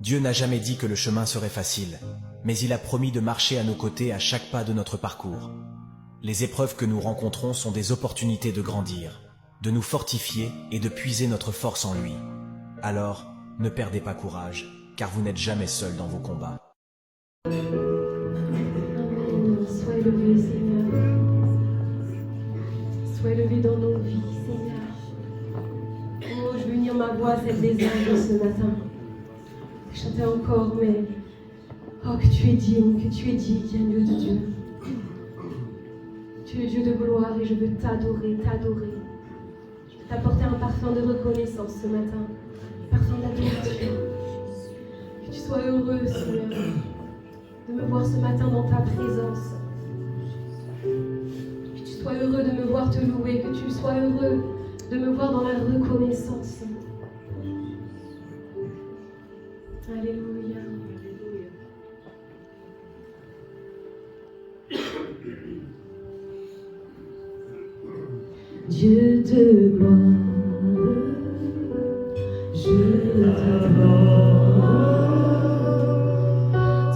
Dieu n'a jamais dit que le chemin serait facile, mais il a promis de marcher à nos côtés à chaque pas de notre parcours. Les épreuves que nous rencontrons sont des opportunités de grandir, de nous fortifier et de puiser notre force en lui. Alors, ne perdez pas courage, car vous n'êtes jamais seul dans vos combats. Amen. Sois élevé, Seigneur. Sois élevé dans nos vies, Seigneur. Oh, je veux unir ma voix à celle des anges ce matin. Chanter encore, mais oh, que tu es digne, qu'il y a Dieu de Dieu. Tu es Dieu de gloire et je veux t'adorer, t'adorer. Je veux t'apporter un parfum de reconnaissance ce matin, un parfum d'adoration. Que tu sois heureux, Seigneur, de me voir ce matin dans ta présence. Que tu sois heureux de me voir te louer, que tu sois heureux de me voir dans la reconnaissance. Alléluia. Dieu de gloire, je t'adore.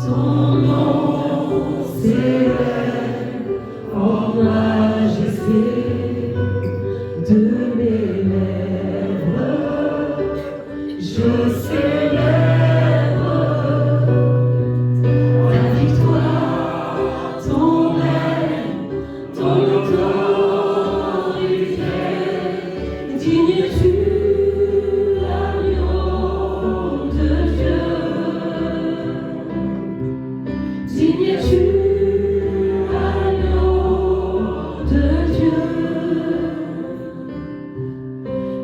Ton nom s'élève en majesté de mes lèvres. Je célèbre ta victoire, ton règne, ton autorité. Digne es-tu, agneau de Dieu. Digne es-tu, agneau de Dieu.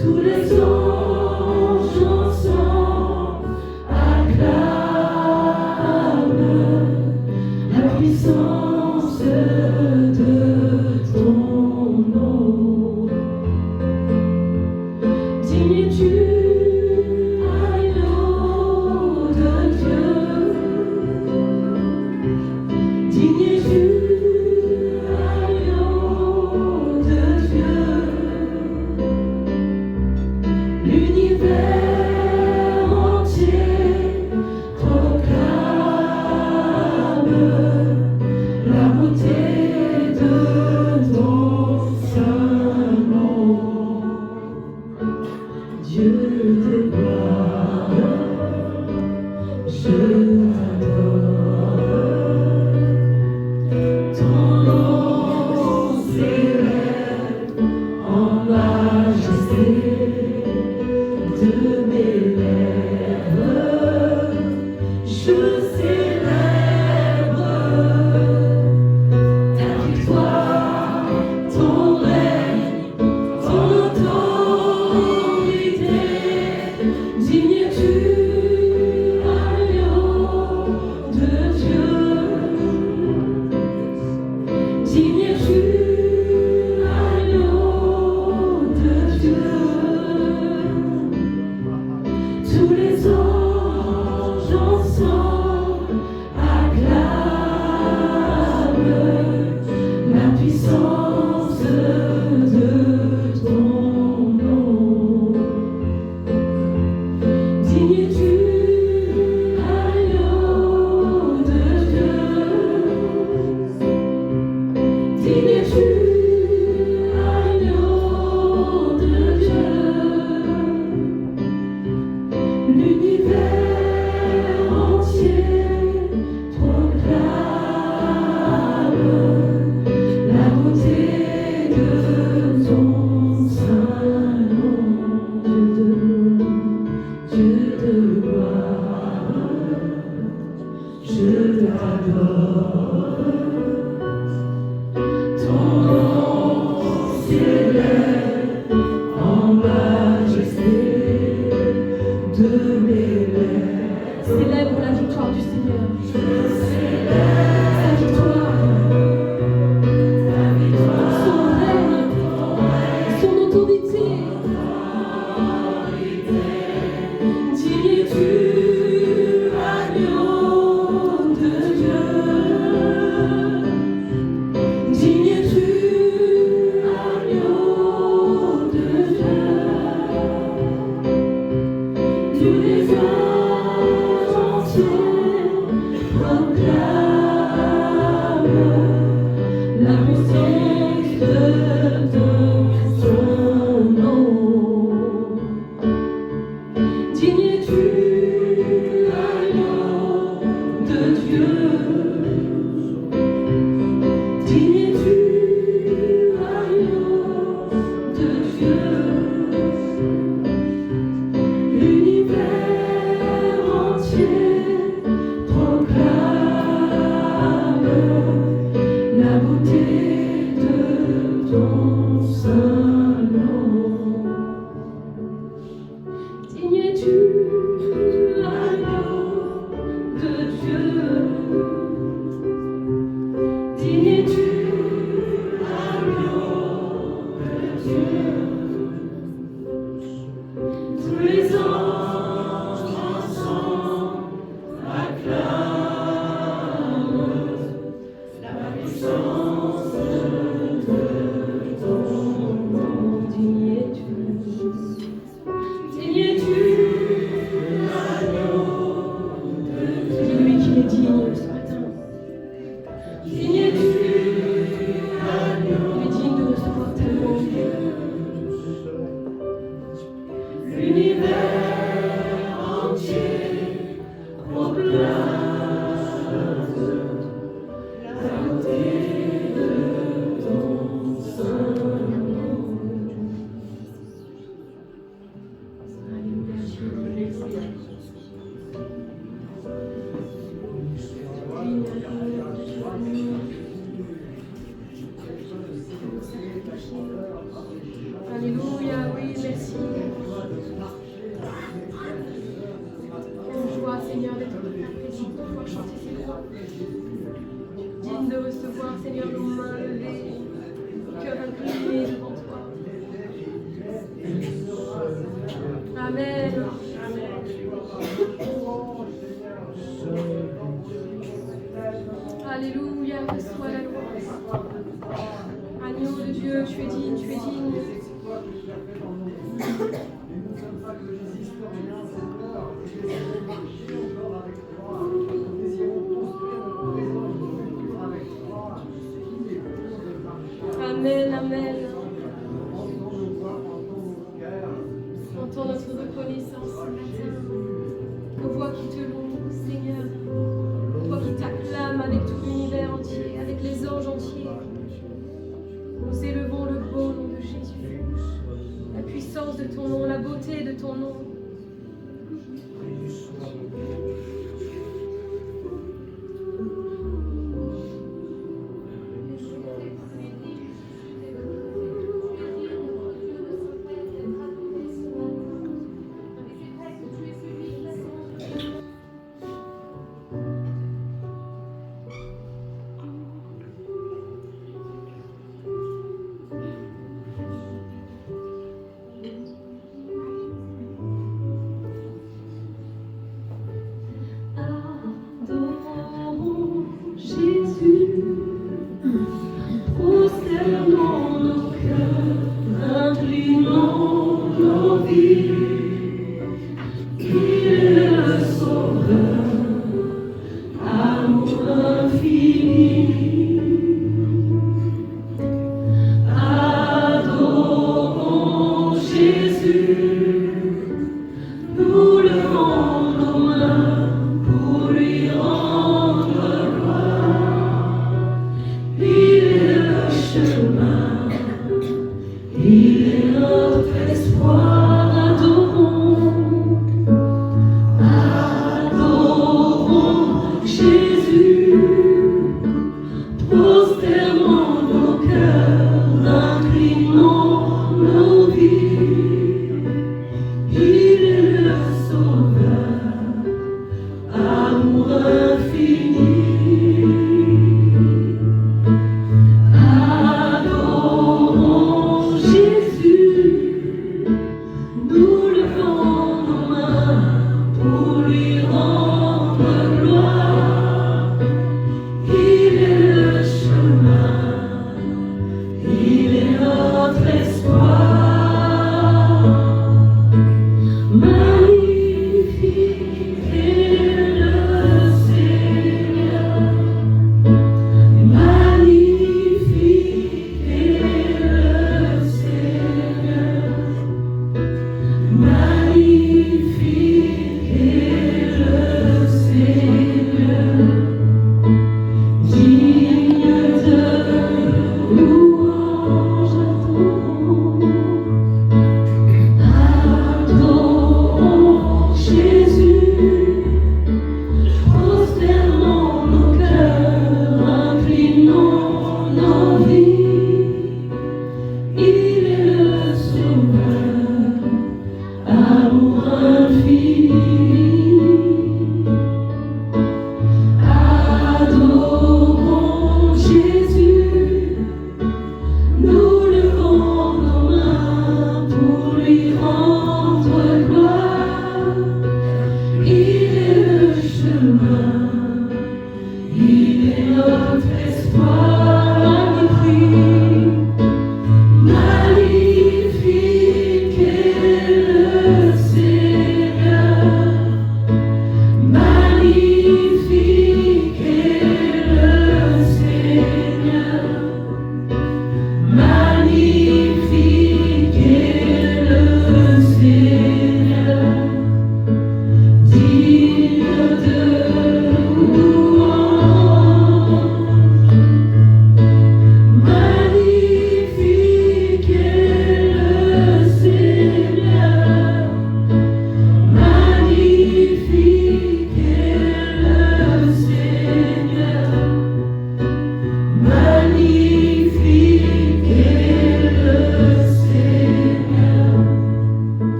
Tous les anges ensemble acclament la puissance de ton nom. Digne es-tu, agneau de Dieu. Digne es-tu, agneau de Dieu. L'univers entier proclame la beauté de ton saint nom. Dieu de gloire, je t'adore. Ton nom s'élève en majesté de mes lèvres. Je célèbre ta victoire, ton règne, ton autorité. Digne es-tu, agneau de Dieu. Digne es-tu, agneau de Dieu. Tous les anges ensemble acclament la puissance de ton nom. Digne es-tu, agneau de Dieu. Digne es-tu, agneau de Dieu. L'univers entier proclame la beauté de ton saint nom. Dieu de gloire, je t'adore. Ton nom s'élève en majesté de mes lèvres. Célèbre la victoire du Seigneur. Je célèbre sa victoire. Son règne, son autorité. Digne es-tu, agneau de Dieu. Alléluia, oui, merci. Quelle joie, Seigneur, d'être dans ta présence, de pouvoir chanter ces louanges. Digne de recevoir, Seigneur, nos mains levées, cœur incliné devant toi. Amen. Alléluia, reçois la louange. Agneau de Dieu, tu es digne, tu es digne. Amen, amen. Entends notre reconnaissance ce matin. Nos voix qui te louent, Seigneur. Toi qui t'acclames avec tout l'univers entier, avec les anges entiers. Nous élevons le beau nom de Jésus. La puissance de ton nom, la beauté de ton nom.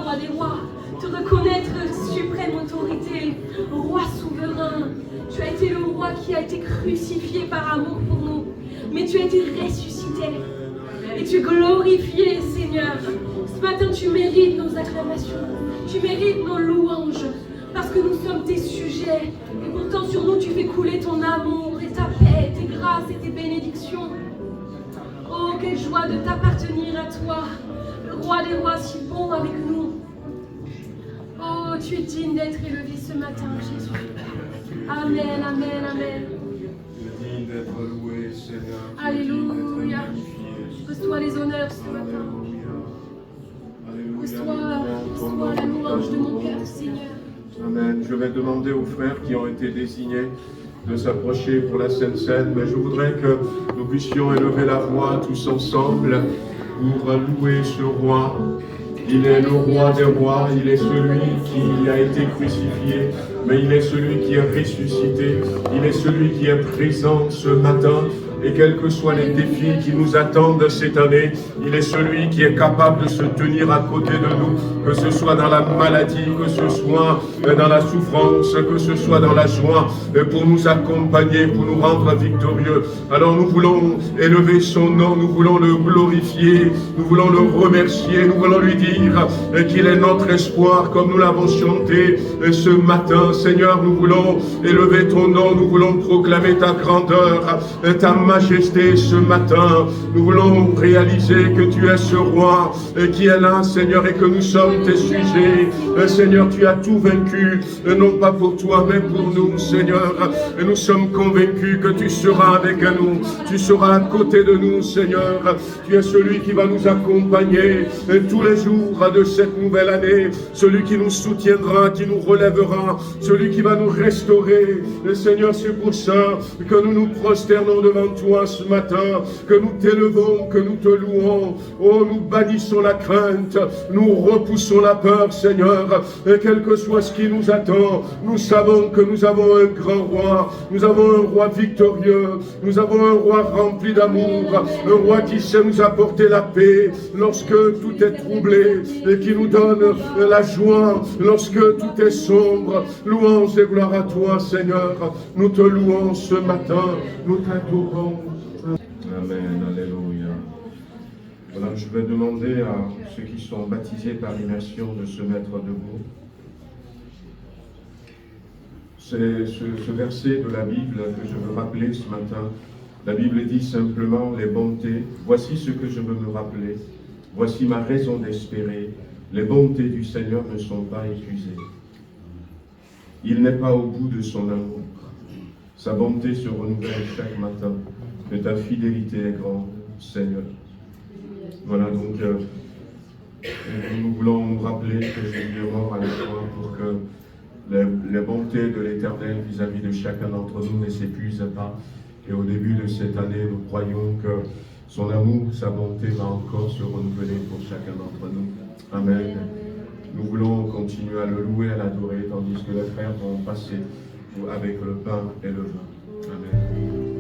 Roi des rois, te reconnaître suprême autorité, roi souverain. Tu as été le roi qui a été crucifié par amour pour nous, mais tu as été ressuscité et tu es glorifié, Seigneur. Ce matin, tu mérites nos acclamations, tu mérites nos louanges, parce que nous sommes tes sujets. Et pourtant, sur nous, tu fais couler ton amour et ta paix, tes grâces et tes bénédictions. Oh, quelle joie de t'appartenir à toi, le roi des rois si bon avec nous. Oh, tu es digne d'être élevé ce matin, Jésus. Amen, amen, amen. Digne d'être loué, Seigneur. Alléluia. Pose-toi les honneurs ce matin. Pose-toi la louange de mon cœur, Seigneur. Amen. Je vais demander aux frères qui ont été désignés de s'approcher pour la Sainte Seine, mais je voudrais que nous puissions élever la voix tous ensemble pour louer ce roi. Il est le roi des rois, il est celui qui a été crucifié, mais il est celui qui est ressuscité, il est celui qui est présent ce matin. Et quels que soient les défis qui nous attendent cette année, il est celui qui est capable de se tenir à côté de nous, que ce soit dans la maladie, que ce soit dans la souffrance, que ce soit dans la joie, pour nous accompagner, pour nous rendre victorieux. Alors nous voulons élever son nom, nous voulons le glorifier, nous voulons le remercier, nous voulons lui dire qu'il est notre espoir, comme nous l'avons chanté ce matin. Seigneur, nous voulons élever ton nom, nous voulons proclamer ta grandeur, ta majesté ce matin. Nous voulons réaliser que tu es ce roi qui est là, Seigneur, et que nous sommes tes sujets. Seigneur, tu as tout vaincu, non pas pour toi, mais pour nous, Seigneur. Et nous sommes convaincus que tu seras avec nous, tu seras à côté de nous, Seigneur. Tu es celui qui va nous accompagner tous les jours de cette nouvelle année, celui qui nous soutiendra, qui nous relèvera, celui qui va nous restaurer. Seigneur, c'est pour ça que nous nous prosternons devant toi ce matin, que nous t'élevons, que nous te louons. Oh, nous bannissons la crainte, nous repoussons la peur, Seigneur. Et quel que soit ce qui nous attend, nous savons que nous avons un grand roi, nous avons un roi victorieux, nous avons un roi rempli d'amour, un roi qui sait nous apporter la paix lorsque tout est troublé et qui nous donne la joie lorsque tout est sombre. Louange et gloire à toi, Seigneur. Nous te louons ce matin, nous t'adorons. Amen, alléluia. Voilà, je vais demander à ceux qui sont baptisés par l'immersion de se mettre debout. C'est ce verset de la Bible que je veux rappeler ce matin. La Bible dit simplement les bontés. Voici ce que je veux me rappeler. Voici ma raison d'espérer. Les bontés du Seigneur ne sont pas épuisées. Il n'est pas au bout de son amour. Sa bonté se renouvelle chaque matin. Et ta fidélité est grande, Seigneur. Voilà, donc nous voulons nous rappeler que Jésus est mort à la croix pour que les bontés de l'Éternel vis-à-vis de chacun d'entre nous ne s'épuisent pas. Et au début de cette année, nous croyons que son amour, sa bonté va encore se renouveler pour chacun d'entre nous. Amen. Nous voulons continuer à le louer, à l'adorer, tandis que les frères vont passer avec le pain et le vin. Amen.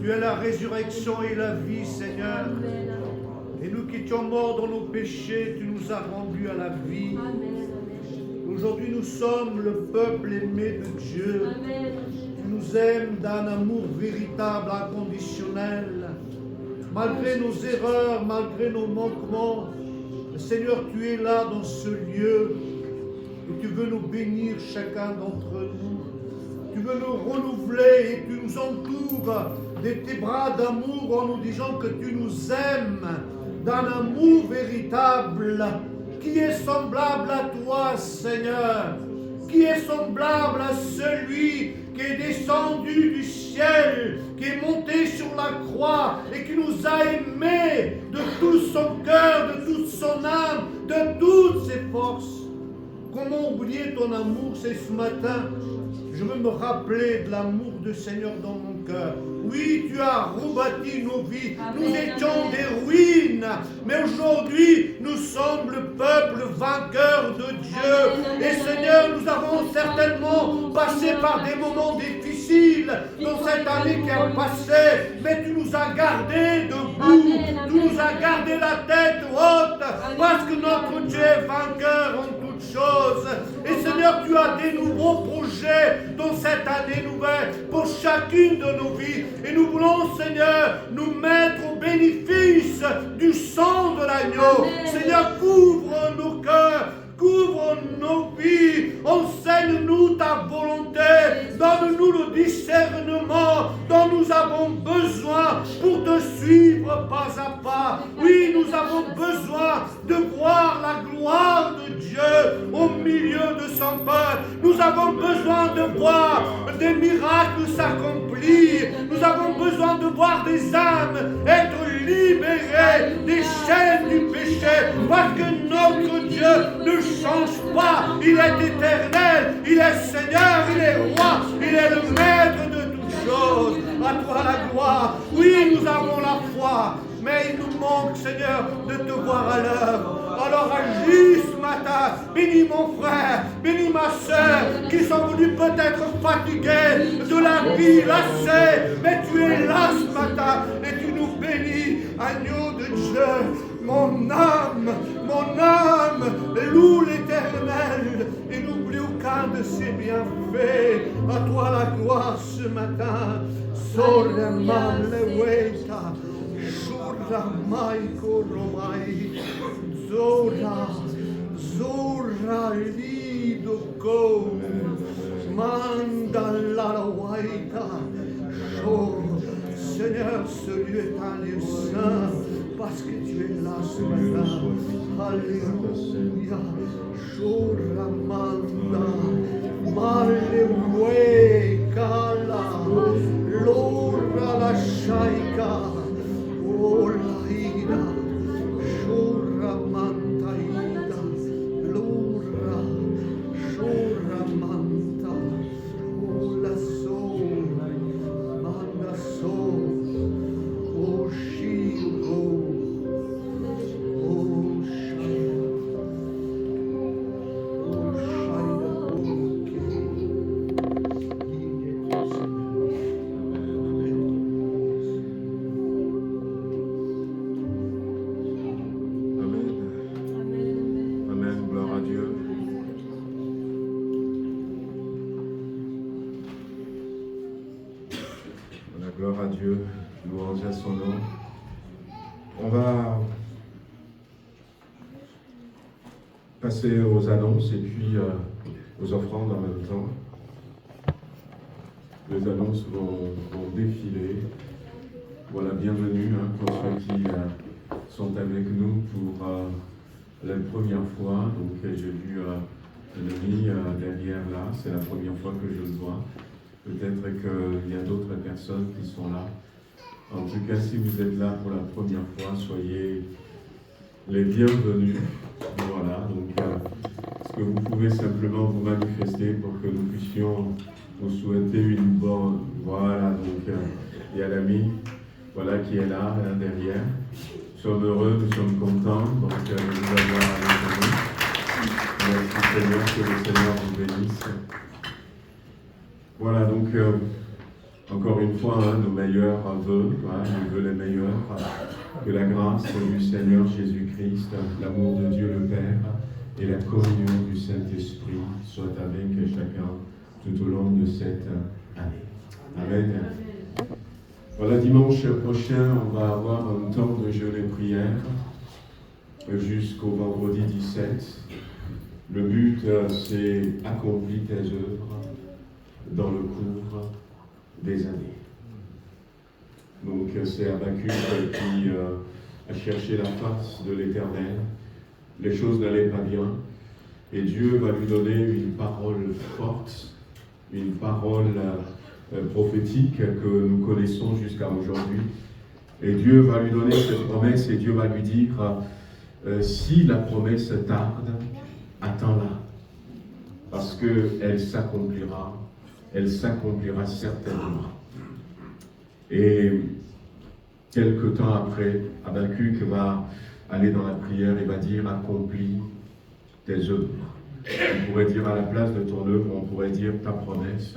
Tu es la résurrection et la vie, Seigneur. Et nous qui étions morts dans nos péchés, tu nous as rendus à la vie. Aujourd'hui, nous sommes le peuple aimé de Dieu. Tu nous aimes d'un amour véritable, inconditionnel. Malgré nos erreurs, malgré nos manquements, Seigneur, tu es là dans ce lieu et tu veux nous bénir chacun d'entre nous. Tu veux nous renouveler et tu nous entoures de tes bras d'amour en nous disant que tu nous aimes d'un amour véritable. Qui est semblable à toi, Seigneur? Qui est semblable à celui qui est descendu du ciel, qui est monté sur la croix et qui nous a aimés de tout son cœur, de toute son âme, de toutes ses forces? Comment oublier ton amour? C'est ce matin, je veux me rappeler de l'amour du Seigneur dans mon cœur. Oui, tu as rebâti nos vies. Nous étions des ruines, mais aujourd'hui, nous sommes le peuple vainqueur de Dieu. Et Seigneur, nous avons certainement passé par des moments difficiles dans cette année qui a passé, mais tu nous as gardés debout. Tu nous as gardé la tête haute, parce que notre Dieu est vainqueur en toutes choses. Et Seigneur, tu as des nouveaux projets dans cette année nouvelle pour chacune de nos vies. Et nous voulons, Seigneur, nous mettre au bénéfice du sang de l'agneau. Seigneur, couvre nos cœurs, couvre nos vies, enseigne-nous ta volonté, donne-nous le discernement dont nous avons besoin pour te suivre pas à pas. Oui, nous avons besoin de voir la gloire de Dieu au milieu de son peuple. Nous avons besoin de voir des miracles s'accomplir. Nous avons besoin de voir des âmes être libérées des chaînes du péché, parce que notre Dieu ne change pas. Il est éternel, il est Seigneur, il est roi, il est le maître de toutes choses. À toi la gloire. Oui, nous avons la foi, mais il nous manque, Seigneur, de te voir à l'œuvre. Alors agis ce matin, bénis mon frère, bénis ma soeur, qui sont venus peut-être fatigués de la vie, lassés, mais tu es là ce matin et tu nous bénis, agneau de Dieu. Mon âme loue l'Éternel et n'oublie aucun de ses bienfaits. À toi la gloire ce matin. Sora maleweta, shura maiko romai, zora lido ko, mandala waita, Seigneur, ce lieu est un lieu saint, parce que tu es là ce matin. Alléluia. Shoramanda. Malewe kala. Lora la shaika. Olaida. Shoramanta ida. Lora. Shoramanta. Ola so. Manda so. Gloire à Dieu, louange à son nom. On va passer aux annonces et puis aux offrandes en même temps. Les annonces vont défiler. Voilà, bienvenue pour ceux qui sont avec nous pour la première fois. Donc j'ai vu un ami derrière là, c'est la première fois que je le vois. Peut-être qu'il y a d'autres personnes qui sont là. En tout cas, si vous êtes là pour la première fois, soyez les bienvenus. Voilà, donc est-ce que vous pouvez simplement vous manifester pour que nous puissions vous souhaiter une bonne... Voilà, donc il y a l'ami qui est là derrière. Nous sommes heureux, nous sommes contents donc, de vous avoir avec nous. Merci Seigneur, que le Seigneur vous bénisse. Voilà, donc, encore une fois, nos meilleurs vœux, les meilleurs. Que la grâce du Seigneur Jésus-Christ, l'amour de Dieu le Père et la communion du Saint-Esprit soient avec chacun tout au long de cette année. Amen. Voilà, dimanche prochain, on va avoir un temps de jeûne et prière jusqu'au vendredi 17. Le but, c'est accomplir tes œuvres dans le cours des années. Donc, c'est Habacuc qui a cherché la face de l'Éternel. Les choses n'allaient pas bien. Et Dieu va lui donner une parole forte, une parole prophétique que nous connaissons jusqu'à aujourd'hui. Et Dieu va lui donner cette promesse et Dieu va lui dire si la promesse tarde, attends-la. Parce qu'elle s'accomplira certainement. Et quelque temps après, Habacuc va aller dans la prière et va dire accomplis tes œuvres. On pourrait dire à la place de ton œuvre, on pourrait dire ta promesse.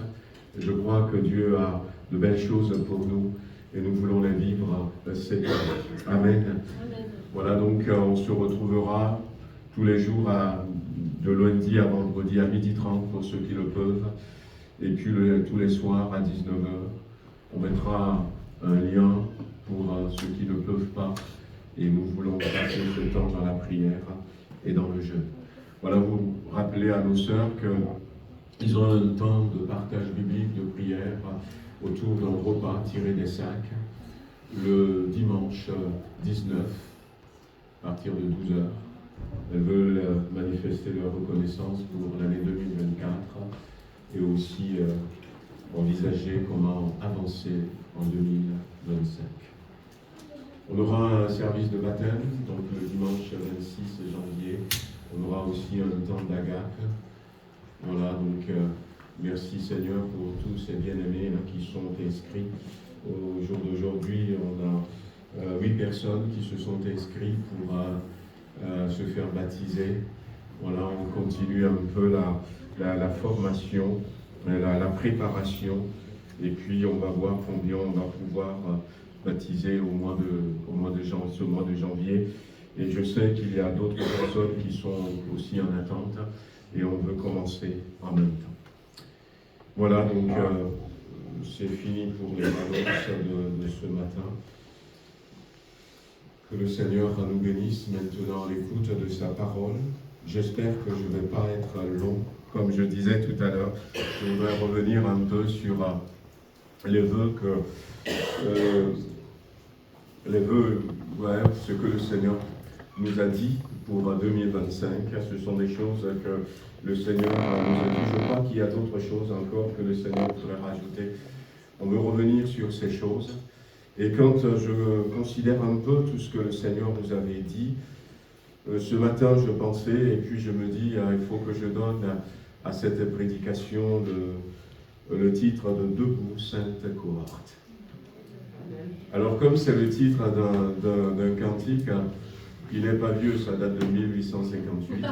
Je crois que Dieu a de belles choses pour nous et nous voulons les vivre cette année. Amen. Amen. Voilà, donc on se retrouvera tous les jours de lundi à vendredi à 12h30 pour ceux qui le peuvent. Et puis tous les soirs à 19h, on mettra un lien pour ceux qui ne peuvent pas. Et nous voulons passer ce temps dans la prière et dans le jeûne. Voilà, vous rappelez à nos sœurs qu'ils ont un temps de partage biblique, de prière, autour d'un repas tiré des sacs, le dimanche 19, à partir de 12h. Elles veulent manifester leur reconnaissance pour l'année 2024 et aussi envisager comment avancer en 2025. On aura un service de baptême, donc le dimanche 26 janvier. On aura aussi un temps d'agape. Voilà, donc merci Seigneur pour tous ces bien-aimés qui sont inscrits. Au jour d'aujourd'hui, on a 8 personnes qui se sont inscrites pour se faire baptiser. Voilà, on continue un peu la formation, la préparation, et puis on va voir combien on va pouvoir baptiser au mois de janvier. Et je sais qu'il y a d'autres personnes qui sont aussi en attente, et on veut commencer en même temps. Voilà, donc c'est fini pour les annonces de ce matin. Que le Seigneur nous bénisse maintenant à l'écoute de sa parole. J'espère que je ne vais pas être long. Comme je disais tout à l'heure, je voudrais revenir un peu sur les vœux ce que le Seigneur nous a dit pour 2025. Ce sont des choses que le Seigneur nous a dit. Je crois qu'il y a d'autres choses encore que le Seigneur voudrait rajouter. On veut revenir sur ces choses. Et quand je considère un peu tout ce que le Seigneur nous avait dit, ce matin je pensais, et puis je me dis, il faut que je donne à cette prédication le titre de Debout, Sainte Cohorte. Alors comme c'est le titre d'un cantique, il n'est pas vieux, ça date de 1858.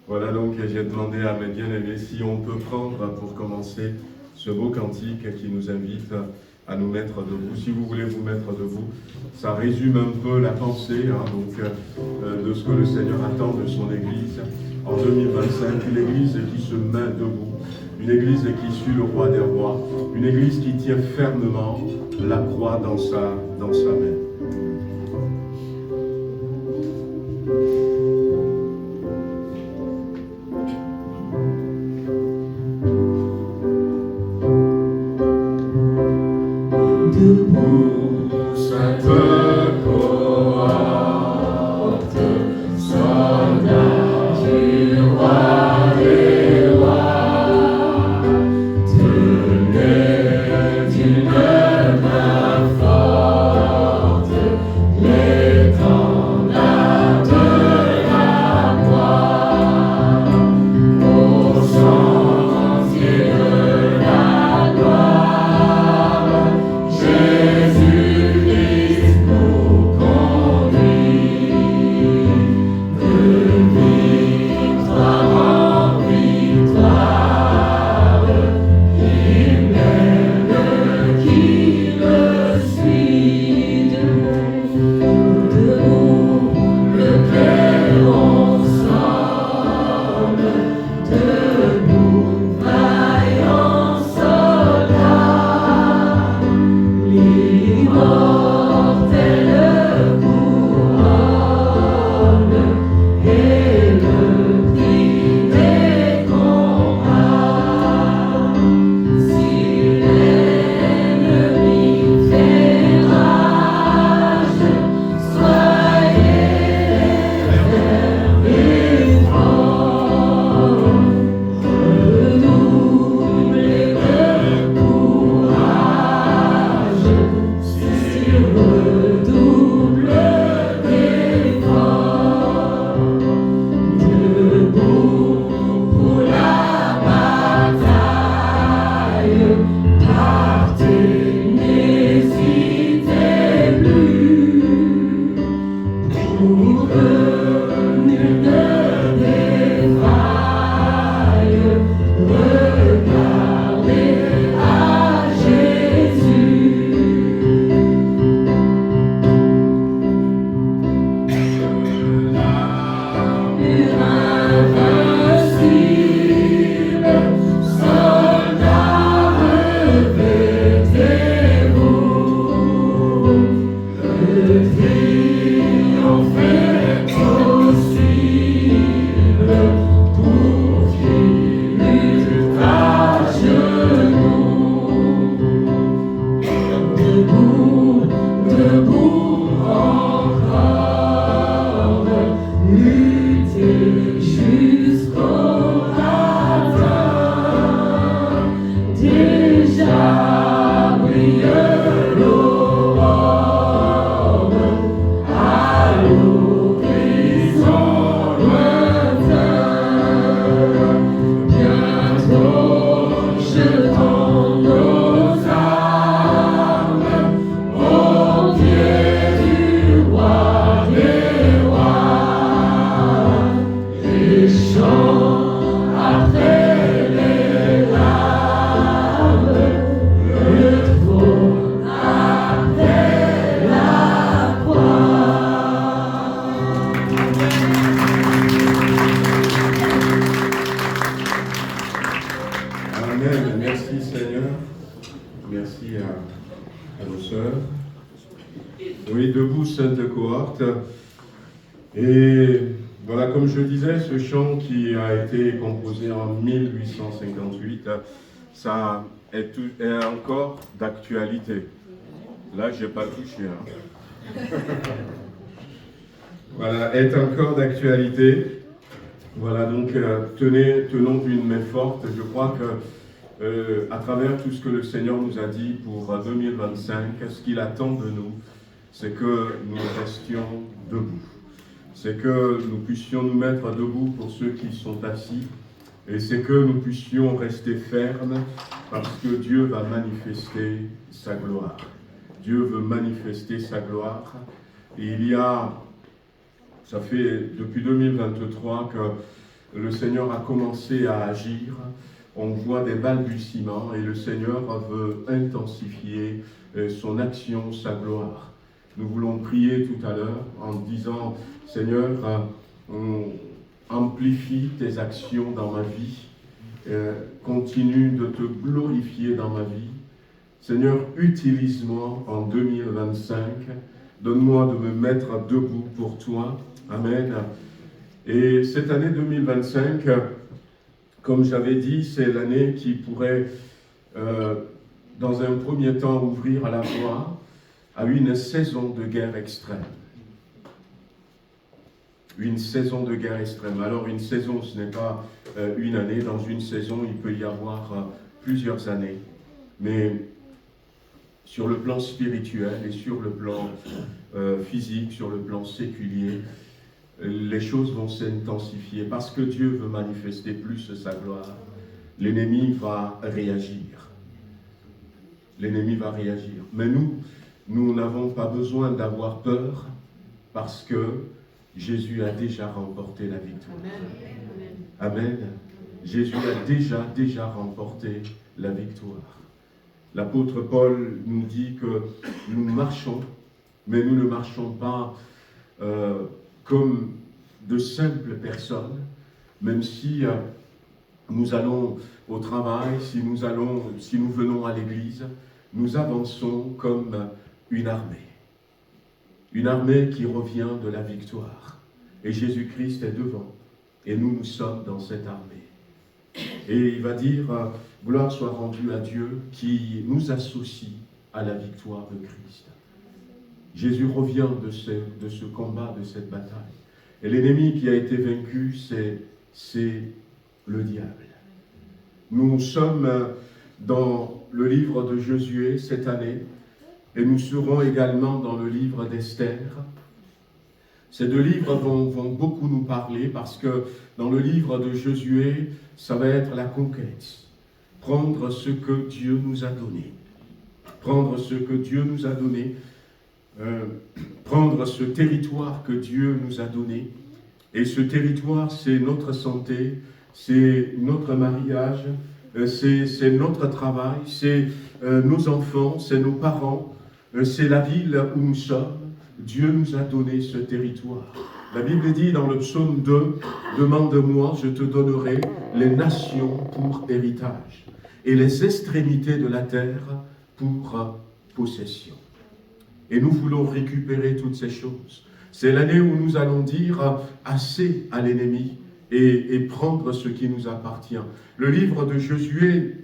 Voilà, donc j'ai demandé à mes bien-aimés si on peut prendre pour commencer ce beau cantique qui nous invite à nous mettre debout. Si vous voulez vous mettre debout, ça résume un peu la pensée de ce que le Seigneur attend de son Église en 2025. Une Église qui se met debout, une Église qui suit le roi des rois, une Église qui tient fermement la croix dans sa main. Tenez d'une main forte pour que nul ne défaille. Regardez à Jésus. Mur invincible, soldats revêtez-vous. Le triomphe est possible pour qui lutte à genoux. Debout, debout encore, lutter jusqu'au matin. Déjà brille l'aurore à l'horizon lointain. Bientôt jetons nos armes au pied du roi des rois. Les chants après les larmes, le trône après la croix. Amen. Merci Seigneur. Merci à nos sœurs. Oui, debout, sainte cohorte. Et voilà, comme je disais, ce chant qui a été composé en 1858, ça est encore d'actualité. Là, je n'ai pas touché. Voilà, est encore d'actualité. Voilà, donc tenons d'une main forte. Je crois que à travers tout ce que le Seigneur nous a dit pour 2025, ce qu'il attend de nous, c'est que nous restions debout. C'est que nous puissions nous mettre debout pour ceux qui sont assis. Et c'est que nous puissions rester fermes parce que Dieu va manifester sa gloire. Dieu veut manifester sa gloire. Et ça fait depuis 2023 que le Seigneur a commencé à agir. On voit des balbutiements et le Seigneur veut intensifier son action, sa gloire. Nous voulons prier tout à l'heure en disant, Seigneur, amplifie tes actions dans ma vie, continue de te glorifier dans ma vie. Seigneur, utilise-moi en 2025, donne-moi de me mettre debout pour toi. Amen. Et cette année 2025, comme j'avais dit, c'est l'année qui pourrait, dans un premier temps, ouvrir à la voie à une saison de guerre extrême. Une saison de guerre extrême. Alors une saison, ce n'est pas une année. Dans une saison, il peut y avoir plusieurs années. Mais sur le plan spirituel et sur le plan physique, sur le plan séculier, les choses vont s'intensifier. Parce que Dieu veut manifester plus sa gloire, l'ennemi va réagir. L'ennemi va réagir. Mais nous n'avons pas besoin d'avoir peur parce que Jésus a déjà remporté la victoire. Amen. Jésus a déjà remporté la victoire. L'apôtre Paul nous dit que nous marchons, mais nous ne marchons pas comme de simples personnes, même si nous allons au travail, si nous venons à l'église, nous avançons comme une armée. Une armée qui revient de la victoire. Et Jésus-Christ est devant. Et nous sommes dans cette armée. Et il va dire, gloire soit rendue à Dieu qui nous associe à la victoire de Christ. Jésus revient de ce combat, de cette bataille. Et l'ennemi qui a été vaincu, c'est le diable. Nous sommes dans le livre de Josué cette année, et nous serons également dans le livre d'Esther. Ces deux livres vont beaucoup nous parler parce que dans le livre de Josué, ça va être la conquête. Prendre ce que Dieu nous a donné. Prendre ce que Dieu nous a donné prendre ce territoire que Dieu nous a donné. Et ce territoire, c'est notre santé, c'est notre mariage, c'est notre travail, c'est nos enfants, c'est nos parents, c'est la ville où nous sommes. Dieu nous a donné ce territoire. La Bible dit dans le psaume 2, « Demande-moi, je te donnerai les nations pour héritage et les extrémités de la terre pour possession. » Et nous voulons récupérer toutes ces choses. C'est l'année où nous allons dire assez à l'ennemi et prendre ce qui nous appartient. Le livre de Josué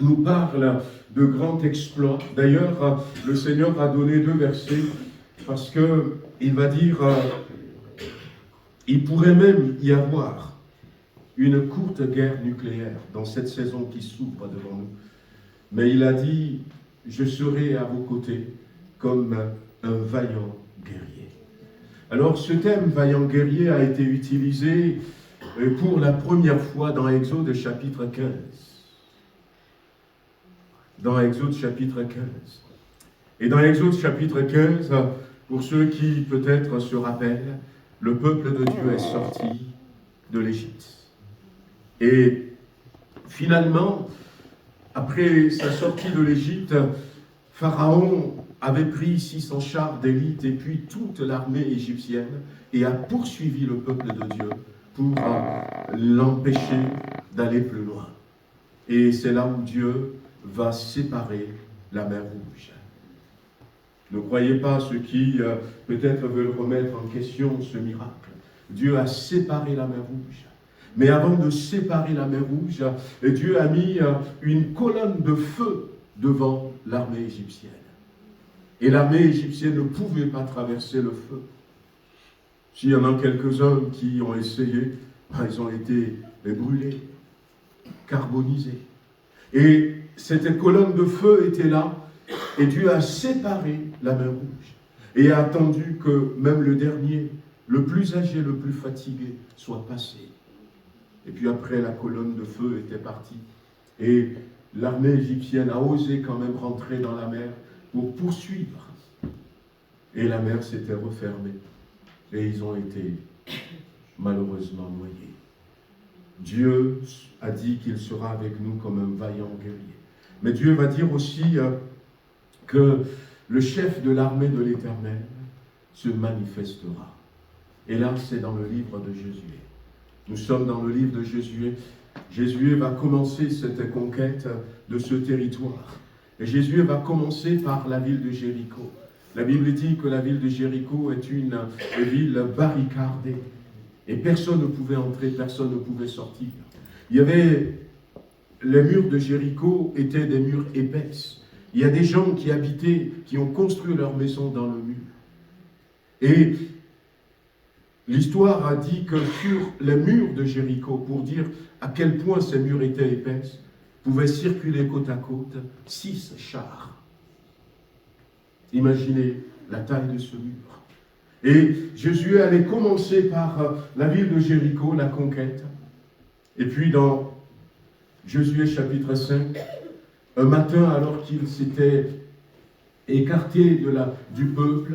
nous parle de grands exploits. D'ailleurs, le Seigneur a donné 2 versets parce qu'il va dire, il pourrait même y avoir une courte guerre nucléaire dans cette saison qui s'ouvre devant nous. Mais il a dit, je serai à vos côtés comme un vaillant guerrier. Alors ce thème vaillant guerrier a été utilisé pour la première fois dans Exode chapitre 15. Dans Exode chapitre 15. Et dans Exode chapitre 15, pour ceux qui peut-être se rappellent, le peuple de Dieu est sorti de l'Égypte. Et finalement, après sa sortie de l'Égypte, Pharaon avait pris 600 chars d'élite et puis toute l'armée égyptienne et a poursuivi le peuple de Dieu pour l'empêcher d'aller plus loin. Et c'est là où Dieu va séparer la mer Rouge. Ne croyez pas ceux qui peut-être veulent remettre en question ce miracle. Dieu a séparé la mer Rouge. Mais avant de séparer la mer Rouge, Dieu a mis une colonne de feu devant l'armée égyptienne. Et l'armée égyptienne ne pouvait pas traverser le feu. S'il y en a quelques-uns qui ont essayé, ils ont été brûlés, carbonisés. Et cette colonne de feu était là, et Dieu a séparé la mer Rouge, et a attendu que même le dernier, le plus âgé, le plus fatigué, soit passé. Et puis après, la colonne de feu était partie, et l'armée égyptienne a osé quand même rentrer dans la mer pour poursuivre. Et la mer s'était refermée, et ils ont été malheureusement noyés. Dieu a dit qu'il sera avec nous comme un vaillant guerrier. Mais Dieu va dire aussi que le chef de l'armée de l'Éternel se manifestera. Et là, c'est dans le livre de Josué. Nous sommes dans le livre de Josué. Josué va commencer cette conquête de ce territoire. Et Josué va commencer par la ville de Jéricho. La Bible dit que la ville de Jéricho est une ville barricadée. Et personne ne pouvait entrer, personne ne pouvait sortir. Il y avait, les murs de Jéricho étaient des murs épaisses. Il y a des gens qui habitaient, qui ont construit leur maison dans le mur. Et l'histoire a dit que sur les murs de Jéricho, pour dire à quel point ces murs étaient épaisses, pouvaient circuler côte à côte 6 chars. Imaginez la taille de ce mur. Et Josué allait commencer par la ville de Jéricho, la conquête. Et puis dans Josué chapitre 5, un matin, alors qu'il s'était écarté du peuple,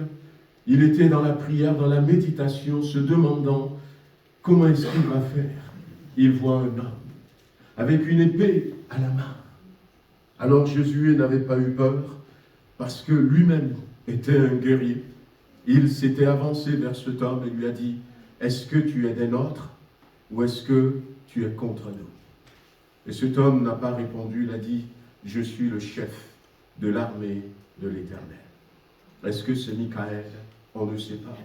il était dans la prière, dans la méditation, se demandant comment est-ce qu'il va faire. Il voit un homme avec une épée à la main. Alors Josué n'avait pas eu peur parce que lui-même était un guerrier. Il s'était avancé vers cet homme et lui a dit, « Est-ce que tu es des nôtres ou est-ce que tu es contre nous ?» Et cet homme n'a pas répondu, il a dit, « Je suis le chef de l'armée de l'Éternel. » Est-ce que c'est Michael? On ne sait pas,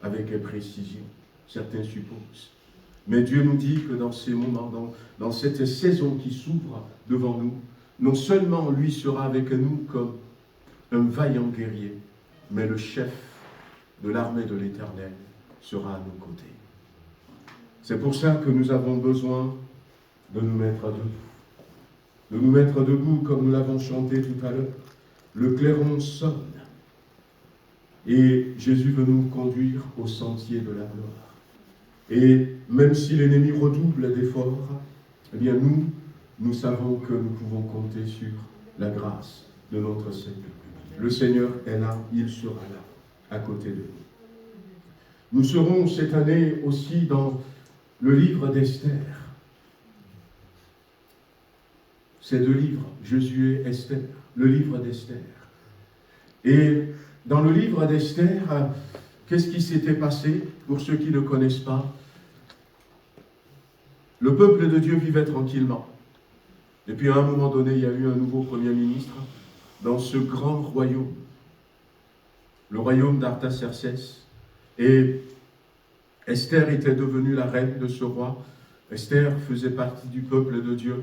avec précision. Certains supposent. Mais Dieu nous dit que dans ces moments, dans cette saison qui s'ouvre devant nous, non seulement lui sera avec nous comme un vaillant guerrier, mais le chef de l'armée de l'Éternel sera à nos côtés. C'est pour ça que nous avons besoin de nous mettre debout. De nous mettre debout comme nous l'avons chanté tout à l'heure. Le clairon sonne. Et Jésus veut nous conduire au sentier de la gloire. Et même si l'ennemi redouble d'efforts, eh bien nous savons que nous pouvons compter sur la grâce de notre Seigneur. le Seigneur est là, il sera là, à côté de nous. Nous serons cette année aussi dans le livre d'Esther. Ces deux livres, Josué, Esther, le livre d'Esther. Et dans le livre d'Esther, qu'est-ce qui s'était passé pour ceux qui ne connaissent pas? Le peuple de Dieu vivait tranquillement. Et puis à un moment donné, il y a eu un nouveau Premier ministre dans ce grand royaume, le royaume d'Artaxerxès. Et Esther était devenue la reine de ce roi. Esther faisait partie du peuple de Dieu.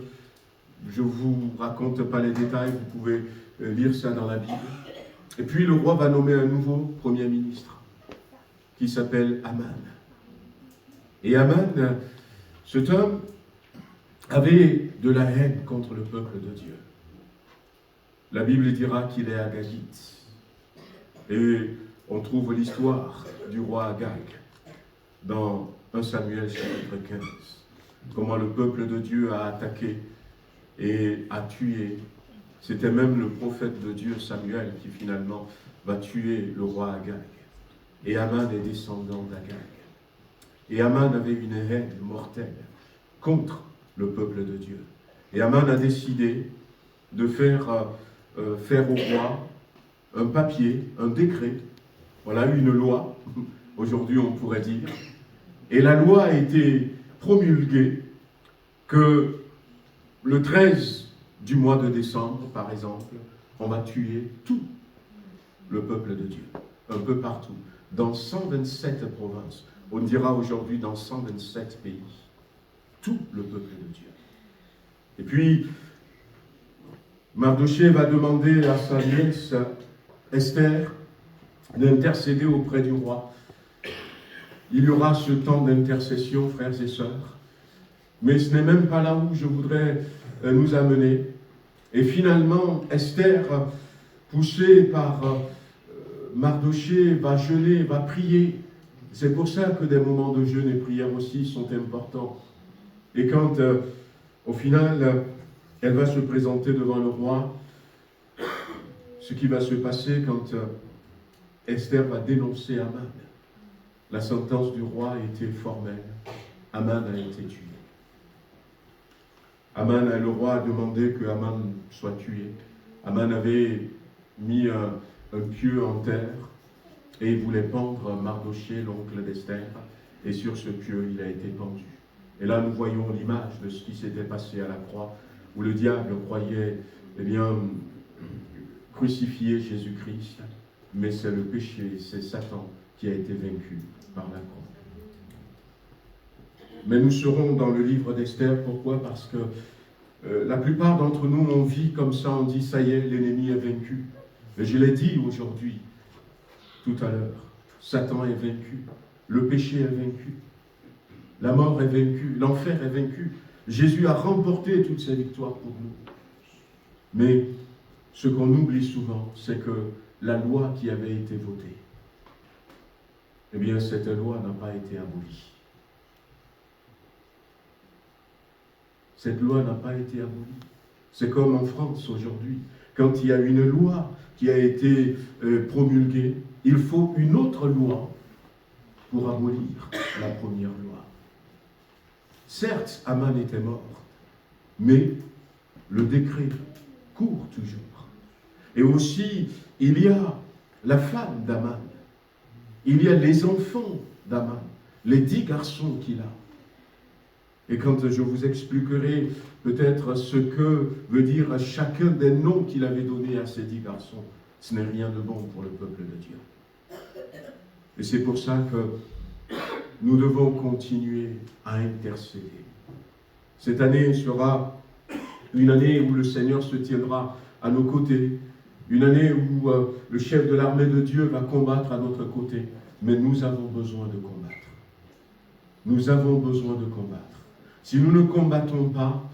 Je ne vous raconte pas les détails, vous pouvez lire ça dans la Bible. Et puis le roi va nommer un nouveau Premier ministre qui s'appelle Aman. Et Aman, cet homme, avait de la haine contre le peuple de Dieu. La Bible dira qu'il est agagite. Et on trouve l'histoire du roi Agag dans 1 Samuel chapitre 15. Comment le peuple de Dieu a attaqué et a tué. C'était même le prophète de Dieu Samuel qui finalement va tuer le roi Agag. Et Aman est descendant d'Agag. Et Aman avait une haine mortelle contre le peuple de Dieu. Et Aman a décidé de faire au roi un papier, un décret, voilà une loi, aujourd'hui on pourrait dire. Et la loi a été promulguée que le 13 du mois de décembre, par exemple, on va tuer tout le peuple de Dieu, un peu partout, dans 127 provinces. On dira aujourd'hui dans 127 pays. Tout le peuple de Dieu. Et puis, Mardochée va demander à sa nièce, Esther, d'intercéder auprès du roi. Il y aura ce temps d'intercession, frères et sœurs. Mais ce n'est même pas là où je voudrais nous amener. Et finalement, Esther, poussée par Mardochée, va jeûner, va prier. C'est pour ça que des moments de jeûne et prière aussi sont importants. Et quand, au final, elle va se présenter devant le roi, ce qui va se passer quand Esther va dénoncer Aman. La sentence du roi était formelle. Aman a été tué. Le roi a demandé que Aman soit tué. Aman avait mis un pieu en terre et il voulait pendre Mardochée, l'oncle d'Esther, et sur ce pieu, il a été pendu. Et là, nous voyons l'image de ce qui s'était passé à la croix, où le diable croyait, crucifier Jésus-Christ, mais c'est le péché, c'est Satan qui a été vaincu par la croix. Mais nous serons dans le livre d'Esther, pourquoi? Parce que la plupart d'entre nous, on vit comme ça, on dit, ça y est, l'ennemi est vaincu. Et je l'ai dit aujourd'hui, tout à l'heure, Satan est vaincu, le péché est vaincu. La mort est vaincue, l'enfer est vaincu. Jésus a remporté toutes ces victoires pour nous. Mais ce qu'on oublie souvent, c'est que la loi qui avait été votée, eh bien, cette loi n'a pas été abolie. Cette loi n'a pas été abolie. C'est comme en France aujourd'hui. Quand il y a une loi qui a été promulguée, il faut une autre loi pour abolir la première loi. Certes, Aman était mort, mais le décret court toujours. Et aussi, il y a la femme d'Aman, il y a les enfants d'Aman, les 10 garçons qu'il a. Et quand je vous expliquerai peut-être ce que veut dire chacun des noms qu'il avait donnés à ces 10 garçons, ce n'est rien de bon pour le peuple de Dieu. Et c'est pour ça que nous devons continuer à intercéder. Cette année sera une année où le Seigneur se tiendra à nos côtés, une année où le chef de l'armée de Dieu va combattre à notre côté. Mais nous avons besoin de combattre. Nous avons besoin de combattre. Si nous ne combattons pas,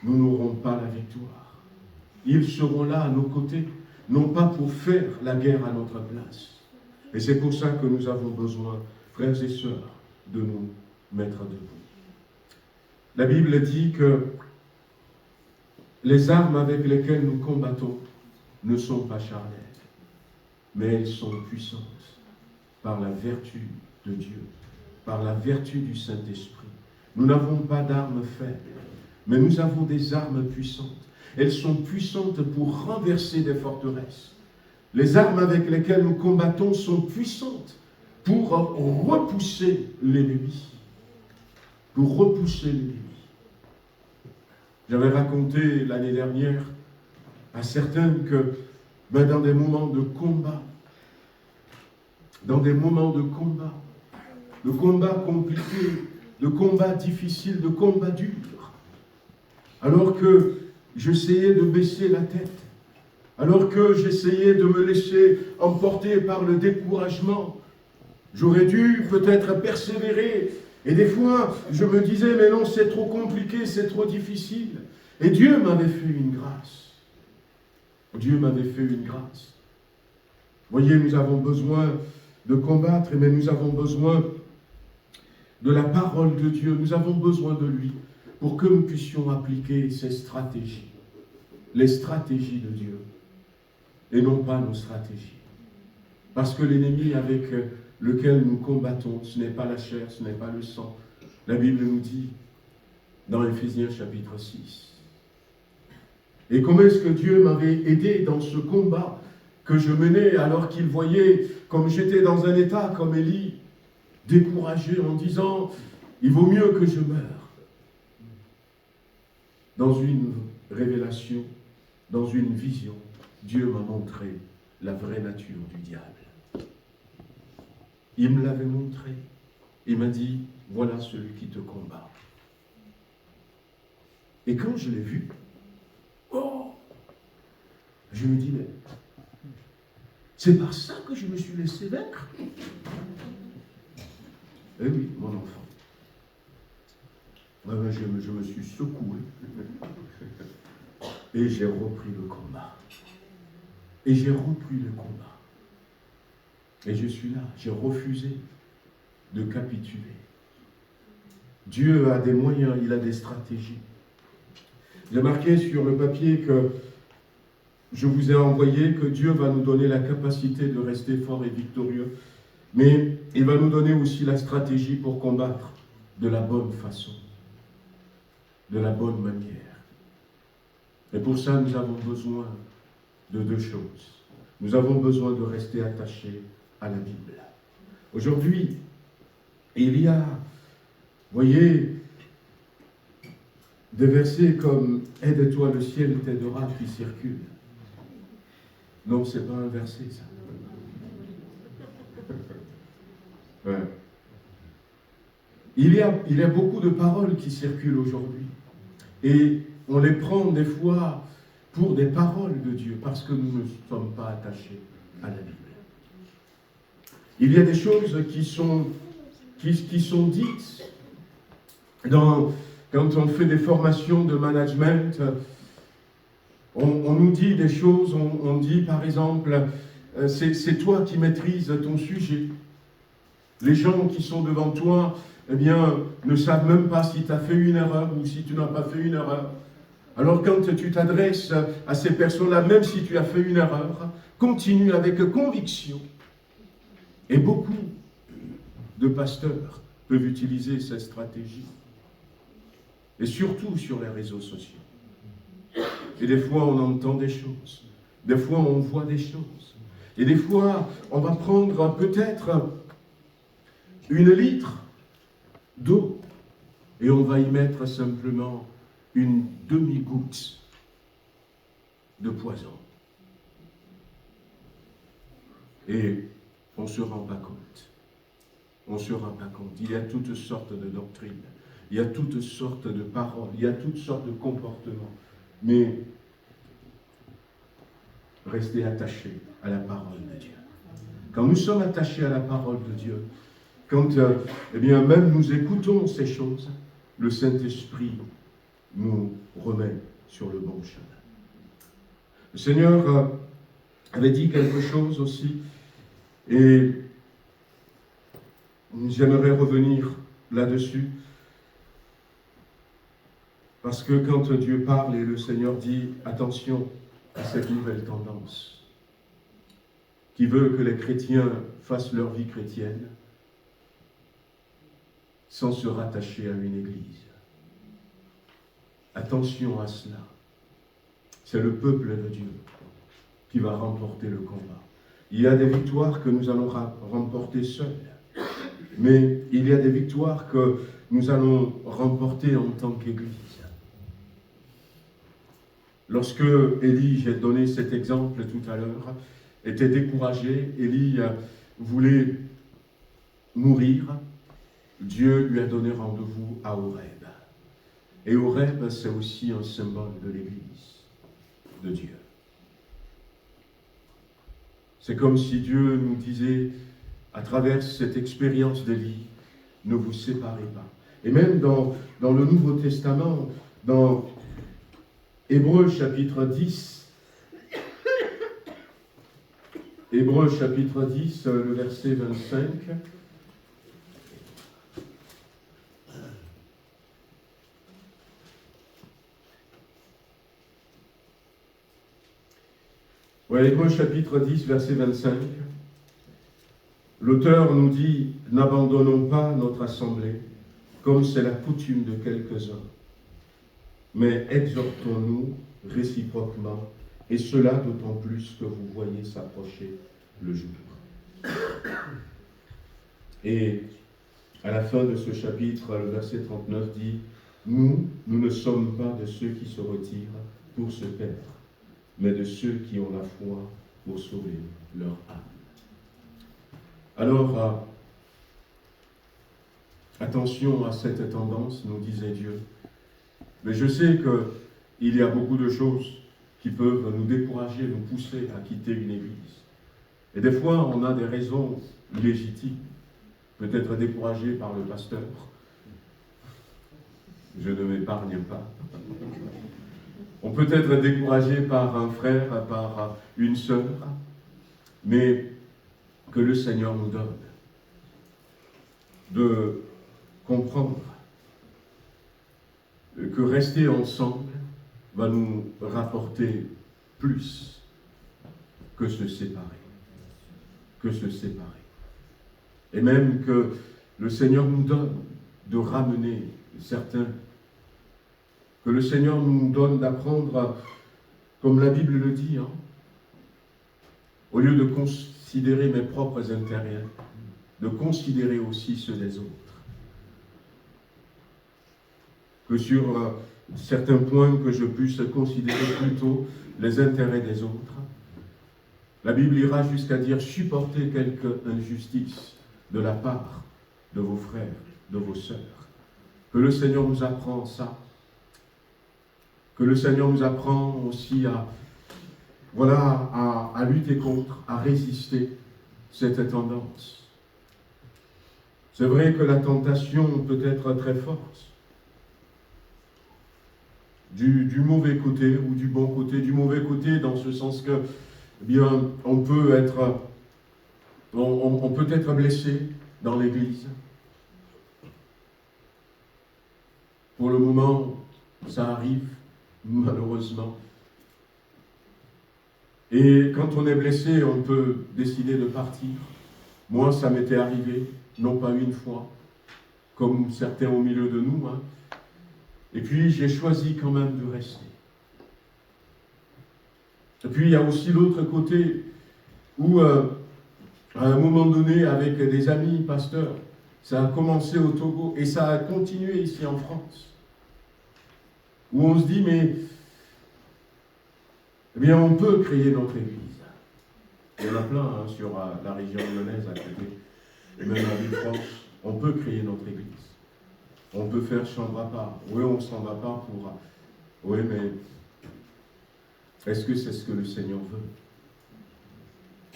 nous n'aurons pas la victoire. Ils seront là à nos côtés, non pas pour faire la guerre à notre place. Et c'est pour ça que nous avons besoin, frères et sœurs, de nous mettre debout. La Bible dit que les armes avec lesquelles nous combattons ne sont pas charnelles. mais elles sont puissantes par la vertu de Dieu, par la vertu du Saint-Esprit. Nous n'avons pas d'armes faibles, mais nous avons des armes puissantes. Elles sont puissantes pour renverser des forteresses. Les armes avec lesquelles nous combattons sont puissantes pour repousser l'ennemi. Pour repousser l'ennemi. J'avais raconté l'année dernière à certains que dans des moments de combat, de combats compliqués, de combats difficiles, de combats durs, alors que j'essayais de baisser la tête, alors que j'essayais de me laisser emporter par le découragement, j'aurais dû peut-être persévérer. Et des fois, je me disais, mais non, c'est trop compliqué, c'est trop difficile. Et Dieu m'avait fait une grâce. Dieu m'avait fait une grâce. Voyez, nous avons besoin de combattre, mais nous avons besoin de la parole de Dieu. Nous avons besoin de lui pour que nous puissions appliquer ses stratégies. Les stratégies de Dieu. Et non pas nos stratégies. Parce que l'ennemi avec lequel nous combattons, ce n'est pas la chair, ce n'est pas le sang. La Bible nous dit, dans Éphésiens chapitre 6. Et comment est-ce que Dieu m'avait aidé dans ce combat que je menais alors qu'il voyait, comme j'étais dans un état comme Élie, découragé en disant, il vaut mieux que je meure. Dans une révélation, dans une vision, Dieu m'a montré la vraie nature du diable. Il me l'avait montré. Il m'a dit, voilà celui qui te combat. Et quand je l'ai vu, je me dis, mais c'est par ça que je me suis laissé vaincre. Eh oui, mon enfant. Je me suis secoué. Et j'ai repris le combat. Et j'ai repris le combat. Et je suis là, j'ai refusé de capituler. Dieu a des moyens, il a des stratégies. J'ai marqué sur le papier que je vous ai envoyé que Dieu va nous donner la capacité de rester fort et victorieux, mais il va nous donner aussi la stratégie pour combattre de la bonne façon, de la bonne manière. Et pour ça, nous avons besoin de deux choses. Nous avons besoin de rester attachés à la Bible. Aujourd'hui, il y a, voyez, des versets comme « Aide-toi, le ciel t'aidera » qui circulent. Non, ce n'est pas un verset, ça. Ouais. Il y a beaucoup de paroles qui circulent aujourd'hui. Et on les prend des fois pour des paroles de Dieu, parce que nous ne sommes pas attachés à la Bible. Il y a des choses qui sont dites quand on fait des formations de management. On nous dit des choses, on dit par exemple, c'est toi qui maîtrises ton sujet. Les gens qui sont devant toi, eh bien, ne savent même pas si tu as fait une erreur ou si tu n'as pas fait une erreur. Alors quand tu t'adresses à ces personnes-là, même si tu as fait une erreur, continue avec conviction. Et beaucoup de pasteurs peuvent utiliser cette stratégie. Et surtout sur les réseaux sociaux. Et des fois, on entend des choses. Des fois, on voit des choses. Et des fois, on va prendre peut-être 1 litre d'eau et on va y mettre simplement une demi-goutte de poison. Et on ne se rend pas compte. On ne se rend pas compte. Il y a toutes sortes de doctrines. Il y a toutes sortes de paroles. Il y a toutes sortes de comportements. Mais restez attachés à la parole de Dieu. Quand nous sommes attachés à la parole de Dieu, quand eh bien, même nous écoutons ces choses, le Saint-Esprit nous remet sur le bon chemin. Le Seigneur avait dit quelque chose aussi, et j'aimerais revenir là-dessus, parce que quand Dieu parle et le Seigneur dit « Attention à cette nouvelle tendance », qui veut que les chrétiens fassent leur vie chrétienne sans se rattacher à une église. Attention à cela. C'est le peuple de Dieu qui va remporter le combat. Il y a des victoires que nous allons remporter seuls, mais il y a des victoires que nous allons remporter en tant qu'Église. Lorsque Élie, j'ai donné cet exemple tout à l'heure, était découragé, Élie voulait mourir, Dieu lui a donné rendez-vous à Horeb. Et Horeb, c'est aussi un symbole de l'Église de Dieu. C'est comme si Dieu nous disait, à travers cette expérience d'Élie, ne vous séparez pas. Et même dans le Nouveau Testament, dans Hébreux chapitre 10, Hébreux chapitre 10, le verset 25, Hébreux chapitre 10, verset 25, l'auteur nous dit « N'abandonnons pas notre assemblée, comme c'est la coutume de quelques-uns, mais exhortons-nous réciproquement, et cela d'autant plus que vous voyez s'approcher le jour. » Et à la fin de ce chapitre, le verset 39 dit « Nous ne sommes pas de ceux qui se retirent pour se perdre, mais de ceux qui ont la foi pour sauver leur âme. » Alors, attention à cette tendance, nous disait Dieu. Mais je sais qu'il y a beaucoup de choses qui peuvent nous décourager, nous pousser à quitter une église. Et des fois, on a des raisons légitimes, peut-être découragé par le pasteur. Je ne m'épargne pas. On peut être découragé par un frère, par une sœur, mais que le Seigneur nous donne de comprendre que rester ensemble va nous rapporter plus que se séparer. Et même que le Seigneur nous donne de ramener certains, que le Seigneur nous donne d'apprendre, comme la Bible le dit, au lieu de considérer mes propres intérêts, de considérer aussi ceux des autres. Que sur certains points que je puisse considérer plutôt les intérêts des autres. La Bible ira jusqu'à dire supporter quelque injustice de la part de vos frères, de vos sœurs. Que le Seigneur nous apprend ça. Que le Seigneur nous apprend aussi à lutter contre, à résister cette tendance. C'est vrai que la tentation peut être très forte. Du mauvais côté ou du bon côté. Du mauvais côté dans ce sens que, eh bien, on peut être blessé dans l'Église. Pour le moment, ça arrive, malheureusement. Et quand on est blessé, on peut décider de partir. Moi, ça m'était arrivé, non pas une fois, comme certains au milieu de nous. Et puis, j'ai choisi quand même de rester. Et puis, il y a aussi l'autre côté où, à un moment donné, avec des amis pasteurs, ça a commencé au Togo et ça a continué ici en France. Où on se dit, mais eh bien, on peut créer notre église. Il y en a plein sur la région lyonnaise à côté, et même à Villefranche. On peut créer notre église. On peut faire chambre à part. Oui, on ne s'en va pas pour... Oui, mais est-ce que c'est ce que le Seigneur veut?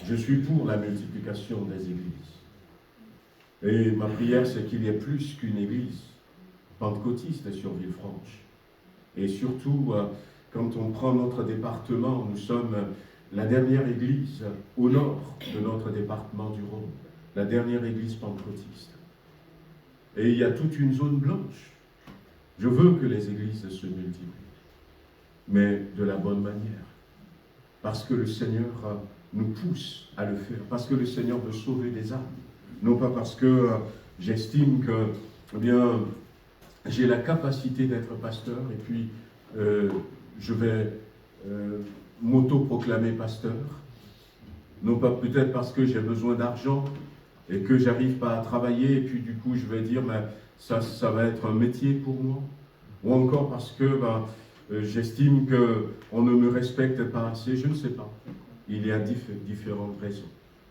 Je suis pour la multiplication des églises. Et ma prière, c'est qu'il y ait plus qu'une église pentecôtiste sur Villefranche. Et surtout, quand on prend notre département, nous sommes la dernière église au nord de notre département du Rhône, la dernière église pentecôtiste. Et il y a toute une zone blanche. Je veux que les églises se multiplient, mais de la bonne manière. Parce que le Seigneur nous pousse à le faire, parce que le Seigneur veut sauver des âmes, non pas parce que j'estime que, eh bien, j'ai la capacité d'être pasteur et puis je vais m'auto-proclamer pasteur, non pas peut-être parce que j'ai besoin d'argent et que j'arrive pas à travailler et puis du coup je vais dire mais ça va être un métier pour moi, ou encore parce que j'estime qu'on ne me respecte pas assez, je ne sais pas. Il y a différentes raisons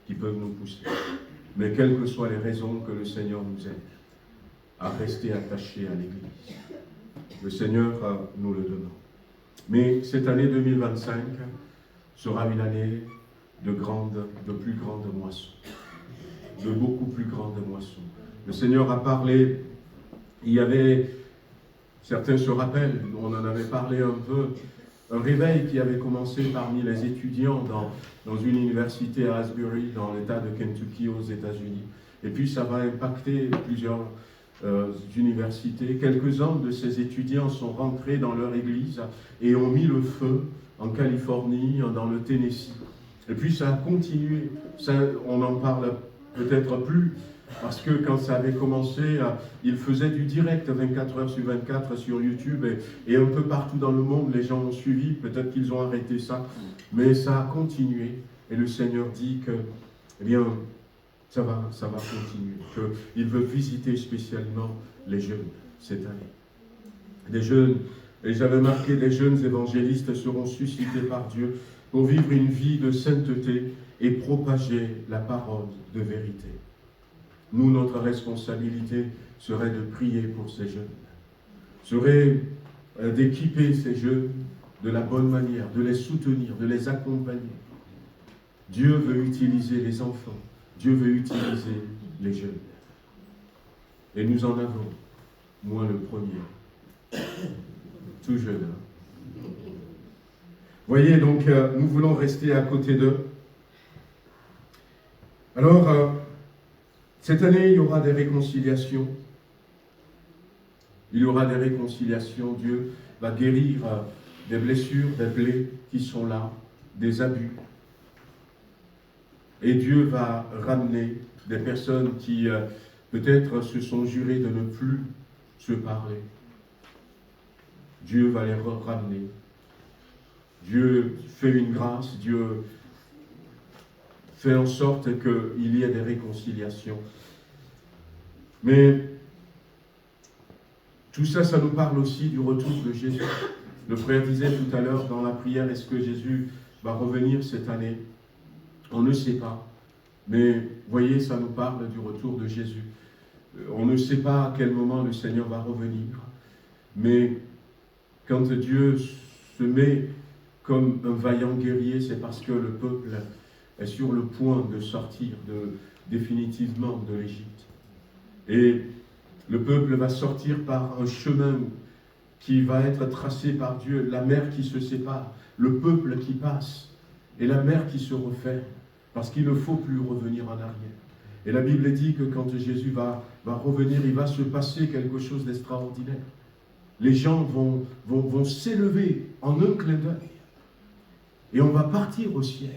qui peuvent nous pousser. Mais quelles que soient les raisons, que le Seigneur nous aide à rester attachés à l'Église. Le Seigneur nous le demande. Mais cette année 2025 sera une année de plus grande moisson. De beaucoup plus grande moisson. Le Seigneur a parlé, il y avait, certains se rappellent, on en avait parlé un peu, un réveil qui avait commencé parmi les étudiants dans une université à Asbury, dans l'État de Kentucky aux États-Unis. Et puis ça va impacter plusieurs universités. Quelques-uns de ces étudiants sont rentrés dans leur église et ont mis le feu en Californie, dans le Tennessee. Et puis ça a continué. Ça, on n'en parle peut-être plus, parce que quand ça avait commencé, ils faisaient du direct 24 heures sur 24 sur YouTube et un peu partout dans le monde, les gens ont suivi. Peut-être qu'ils ont arrêté ça, mais ça a continué. Et le Seigneur dit que, eh bien, ça va continuer. Qu'il veut visiter spécialement les jeunes cette année. Des jeunes, et j'avais marqué, des jeunes évangélistes seront suscités par Dieu pour vivre une vie de sainteté et propager la parole de vérité. Nous, notre responsabilité serait de prier pour ces jeunes, serait d'équiper ces jeunes de la bonne manière, de les soutenir, de les accompagner. Dieu veut utiliser les enfants, Dieu veut utiliser les jeunes. Et nous en avons, moi le premier, tout jeune. Voyez, donc, nous voulons rester à côté d'eux. Alors, cette année, il y aura des réconciliations. Il y aura des réconciliations. Dieu va guérir des blessures, des plaies qui sont là, des abus. Et Dieu va ramener des personnes qui peut-être se sont jurées de ne plus se parler. Dieu va les ramener. Dieu fait une grâce, Dieu fait en sorte qu'il y ait des réconciliations. Mais tout ça, ça nous parle aussi du retour de Jésus. Le frère disait tout à l'heure dans la prière, est-ce que Jésus va revenir cette année? On ne sait pas. Mais voyez, ça nous parle du retour de Jésus. On ne sait pas à quel moment le Seigneur va revenir. Mais quand Dieu se met comme un vaillant guerrier, c'est parce que le peuple est sur le point de sortir définitivement de l'Égypte. Et le peuple va sortir par un chemin qui va être tracé par Dieu, la mer qui se sépare, le peuple qui passe, et la mer qui se referme, parce qu'il ne faut plus revenir en arrière. Et la Bible dit que quand Jésus va revenir, il va se passer quelque chose d'extraordinaire. Les gens vont s'élever en un clin d'œil. Et on va partir au ciel.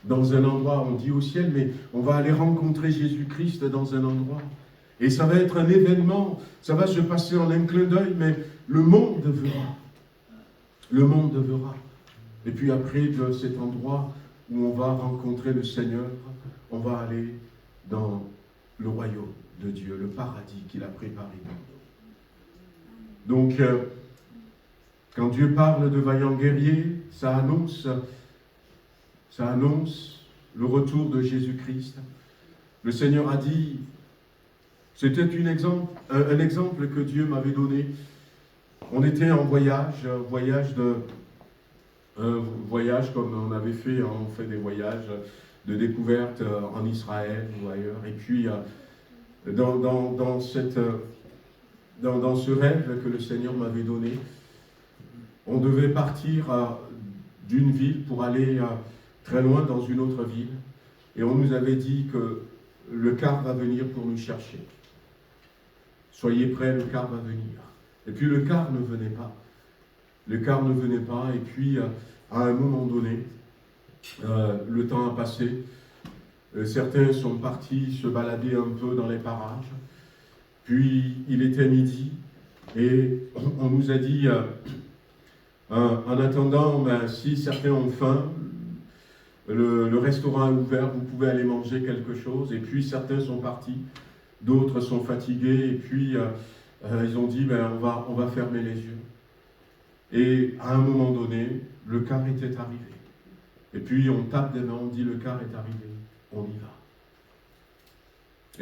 Dans un endroit, on dit au ciel, mais on va aller rencontrer Jésus-Christ dans un endroit. Et ça va être un événement, ça va se passer en un clin d'œil, mais le monde verra. Le monde verra. Et puis après, de cet endroit où on va rencontrer le Seigneur, on va aller dans le royaume de Dieu, le paradis qu'il a préparé pour nous. Donc, quand Dieu parle de vaillants guerriers, ça annonce le retour de Jésus-Christ. Le Seigneur a dit, c'était un exemple que Dieu m'avait donné. On était en voyage, voyage comme on avait fait, on fait des voyages de découverte en Israël ou ailleurs. Et puis, dans ce rêve que le Seigneur m'avait donné, on devait partir d'une ville pour aller très loin dans une autre ville. Et on nous avait dit que le car va venir pour nous chercher. Soyez prêts, le car va venir. Et puis le car ne venait pas. Le car ne venait pas. Et puis, à un moment donné, le temps a passé. Certains sont partis se balader un peu dans les parages. Puis il était midi et on nous a dit, en attendant, si certains ont faim, le restaurant est ouvert, vous pouvez aller manger quelque chose. Et puis certains sont partis, d'autres sont fatigués, et puis ils ont dit, on va fermer les yeux. Et à un moment donné, le car était arrivé. Et puis on tape des mains, on dit, le car est arrivé, on y va.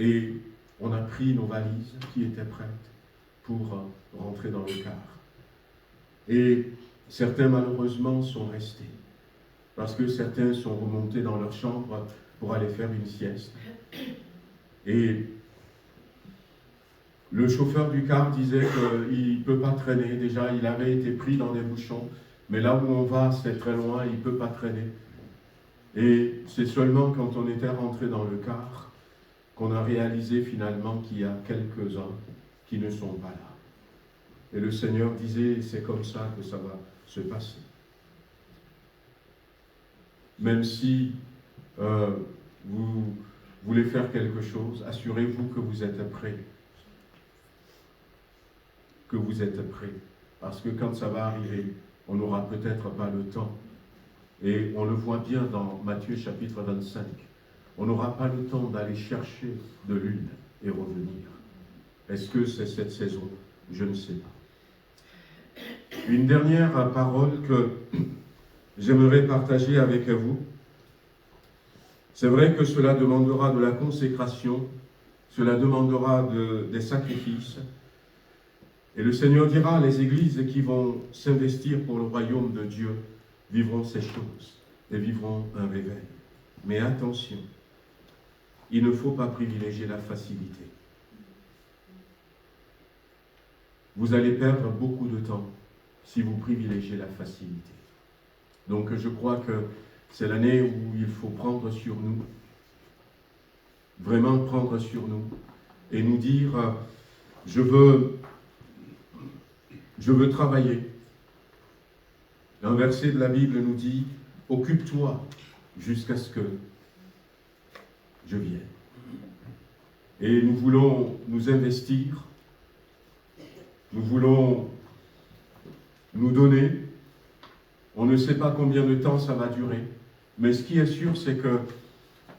Et on a pris nos valises qui étaient prêtes pour rentrer dans le car. Et certains, malheureusement, sont restés. Parce que certains sont remontés dans leur chambre pour aller faire une sieste. Et le chauffeur du car disait qu'il ne peut pas traîner. Déjà, il avait été pris dans des bouchons. Mais là où on va, c'est très loin, il ne peut pas traîner. Et c'est seulement quand on était rentré dans le car qu'on a réalisé finalement qu'il y a quelques-uns qui ne sont pas là. Et le Seigneur disait, c'est comme ça que ça va se passer. Même si vous voulez faire quelque chose, assurez-vous que vous êtes prêts. Que vous êtes prêts. Parce que quand ça va arriver, on n'aura peut-être pas le temps. Et on le voit bien dans Matthieu chapitre 25. On n'aura pas le temps d'aller chercher de l'huile et revenir. Est-ce que c'est cette saison? Je ne sais pas. Une dernière parole que j'aimerais partager avec vous. C'est vrai que cela demandera de la consécration, cela demandera des sacrifices. Et le Seigneur dira, les églises qui vont s'investir pour le royaume de Dieu vivront ces choses et vivront un réveil. Mais attention, il ne faut pas privilégier la facilité. Vous allez perdre beaucoup de temps si vous privilégiez la facilité. Donc je crois que c'est l'année où il faut prendre sur nous, vraiment prendre sur nous, et nous dire, je veux travailler. Un verset de la Bible nous dit, occupe-toi jusqu'à ce que je vienne. Et nous voulons nous investir, nous voulons nous donner. On ne sait pas combien de temps ça va durer, mais ce qui est sûr, c'est que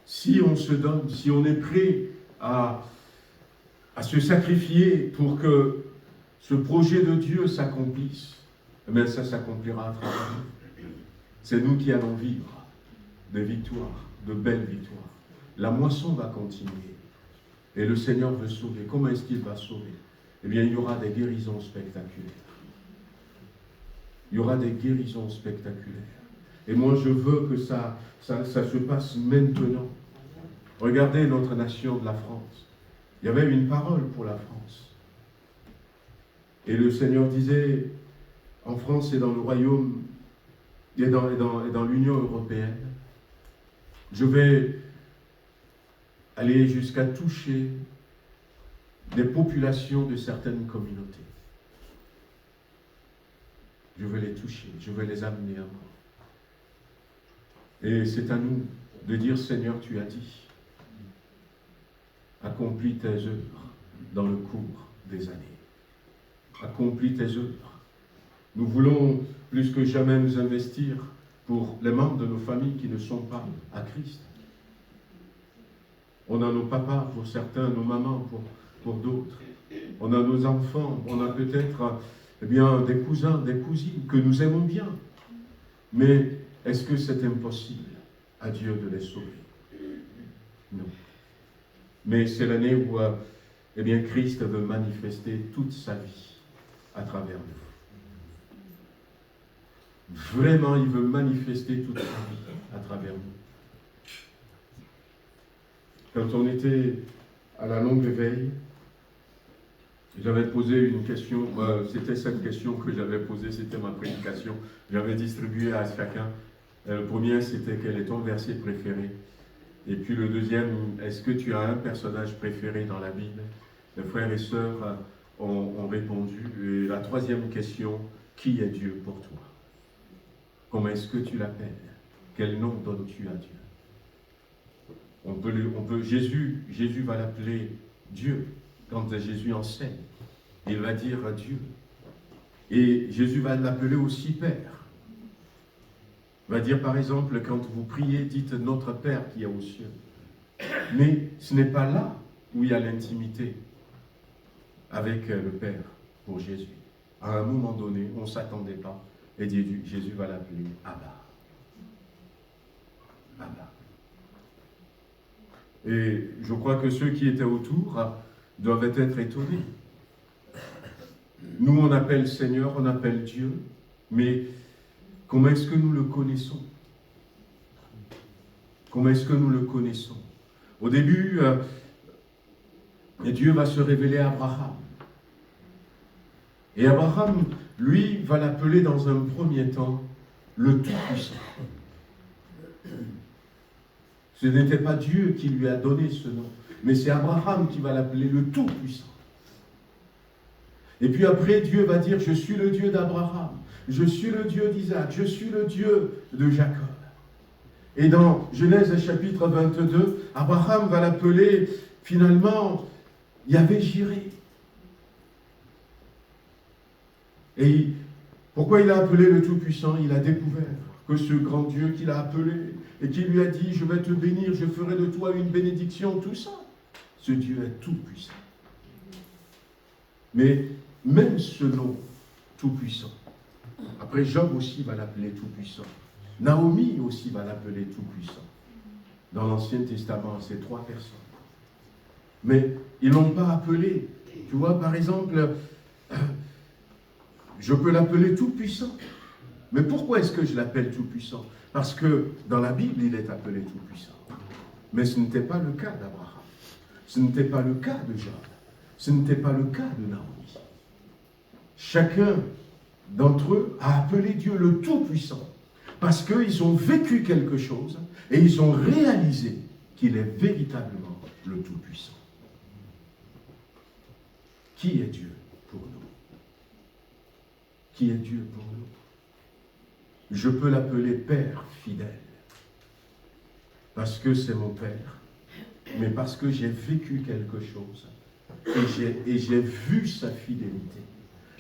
si on se donne, si on est prêt à se sacrifier pour que ce projet de Dieu s'accomplisse, eh bien ça s'accomplira à travers nous. C'est nous qui allons vivre des victoires, de belles victoires. La moisson va continuer. Et le Seigneur veut sauver. Comment est-ce qu'il va sauver? Eh bien, il y aura des guérisons spectaculaires. Il y aura des guérisons spectaculaires. Et moi, je veux que ça se passe maintenant. Regardez notre nation de la France. Il y avait une parole pour la France. Et le Seigneur disait, en France et dans le royaume, et dans l'Union européenne, je vais aller jusqu'à toucher des populations de certaines communautés. Je veux les toucher, je veux les amener à moi. Et c'est à nous de dire, Seigneur, tu as dit, accomplis tes œuvres dans le cours des années. Accomplis tes œuvres. Nous voulons plus que jamais nous investir pour les membres de nos familles qui ne sont pas à Christ. On a nos papas pour certains, nos mamans pour d'autres. On a nos enfants, on a peut-être des cousins, des cousines que nous aimons bien. Mais est-ce que c'est impossible à Dieu de les sauver? Non. Mais c'est l'année où Christ veut manifester toute sa vie à travers nous. Vraiment, il veut manifester toute sa vie à travers nous. Quand on était à la longue veille, j'avais posé une question, c'était cette question que j'avais posée, c'était ma prédication. J'avais distribué à chacun. Le premier, c'était quel est ton verset préféré? Et puis le deuxième, est-ce que tu as un personnage préféré dans la Bible? Les frères et sœurs ont répondu. Et la troisième question, qui est Dieu pour toi? Comment est-ce que tu l'appelles? quel nom donnes-tu à Dieu? Jésus va l'appeler Dieu. Quand Jésus enseigne, il va dire Dieu. Et Jésus va l'appeler aussi Père. Il va dire par exemple, quand vous priez, dites notre Père qui est aux cieux. Mais ce n'est pas là où il y a l'intimité avec le Père pour Jésus. À un moment donné, on ne s'attendait pas. Et Jésus va l'appeler Abba. Abba. Et je crois que ceux qui étaient autour doivent être étonnés. Nous, on appelle Seigneur, on appelle Dieu, mais comment est-ce que nous le connaissons? Comment est-ce que nous le connaissons? Au début, Dieu va se révéler à Abraham. Et Abraham, lui, va l'appeler dans un premier temps le Tout-Puissant. Ce n'était pas Dieu qui lui a donné ce nom, mais c'est Abraham qui va l'appeler le Tout-Puissant. Et puis après, Dieu va dire, je suis le Dieu d'Abraham, je suis le Dieu d'Isaac, je suis le Dieu de Jacob. Et dans Genèse chapitre 22, Abraham va l'appeler finalement Yahvé-Jiré. Et pourquoi il a appelé le Tout-Puissant? Il a découvert que ce grand Dieu qu'il a appelé et qui lui a dit, je vais te bénir, je ferai de toi une bénédiction, tout ça. Ce Dieu est tout-puissant. Mais même ce nom tout-puissant, après Job aussi va l'appeler tout-puissant. Naomi aussi va l'appeler tout-puissant. Dans l'Ancien Testament, c'est 3 personnes. Mais ils ne l'ont pas appelé. Tu vois, par exemple, je peux l'appeler tout-puissant. Mais pourquoi est-ce que je l'appelle tout-puissant? Parce que dans la Bible, il est appelé tout-puissant. Mais ce n'était pas le cas d'Abraham. Ce n'était pas le cas de Job. Ce n'était pas le cas de Naomi. Chacun d'entre eux a appelé Dieu le Tout-Puissant parce qu'ils ont vécu quelque chose et ils ont réalisé qu'il est véritablement le Tout-Puissant. Qui est Dieu pour nous? Qui est Dieu pour nous? Je peux l'appeler Père fidèle parce que c'est mon Père, mais parce que j'ai vécu quelque chose et j'ai vu sa fidélité.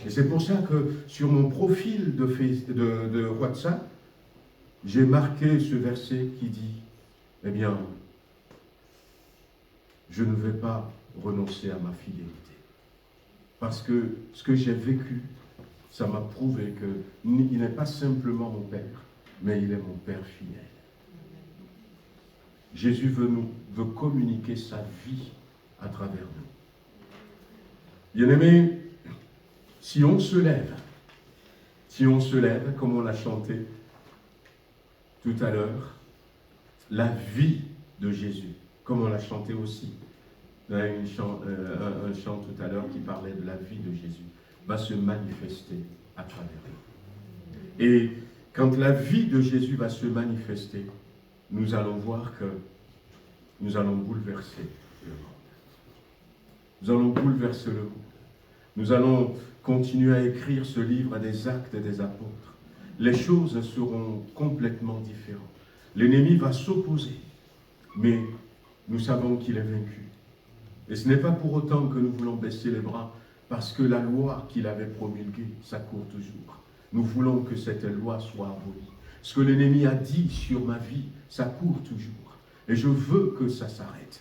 Et c'est pour ça que sur mon profil de WhatsApp, j'ai marqué ce verset qui dit, eh bien, je ne vais pas renoncer à ma fidélité. Parce que ce que j'ai vécu, ça m'a prouvé qu'il n'est pas simplement mon Père, mais il est mon Père fidèle. Jésus veut communiquer sa vie à travers nous. Bien-aimés, si on se lève, comme on l'a chanté tout à l'heure, la vie de Jésus, comme on l'a chanté aussi, dans un chant tout à l'heure qui parlait de la vie de Jésus, va se manifester à travers nous. Et quand la vie de Jésus va se manifester, nous allons voir que nous allons bouleverser le monde. Nous allons bouleverser le monde. Nous allons continuer à écrire ce livre des Actes des Apôtres. Les choses seront complètement différentes. L'ennemi va s'opposer, mais nous savons qu'il est vaincu. Et ce n'est pas pour autant que nous voulons baisser les bras, parce que la loi qu'il avait promulguée, ça court toujours. Nous voulons que cette loi soit abolie. Ce que l'ennemi a dit sur ma vie, ça court toujours. Et je veux que ça s'arrête.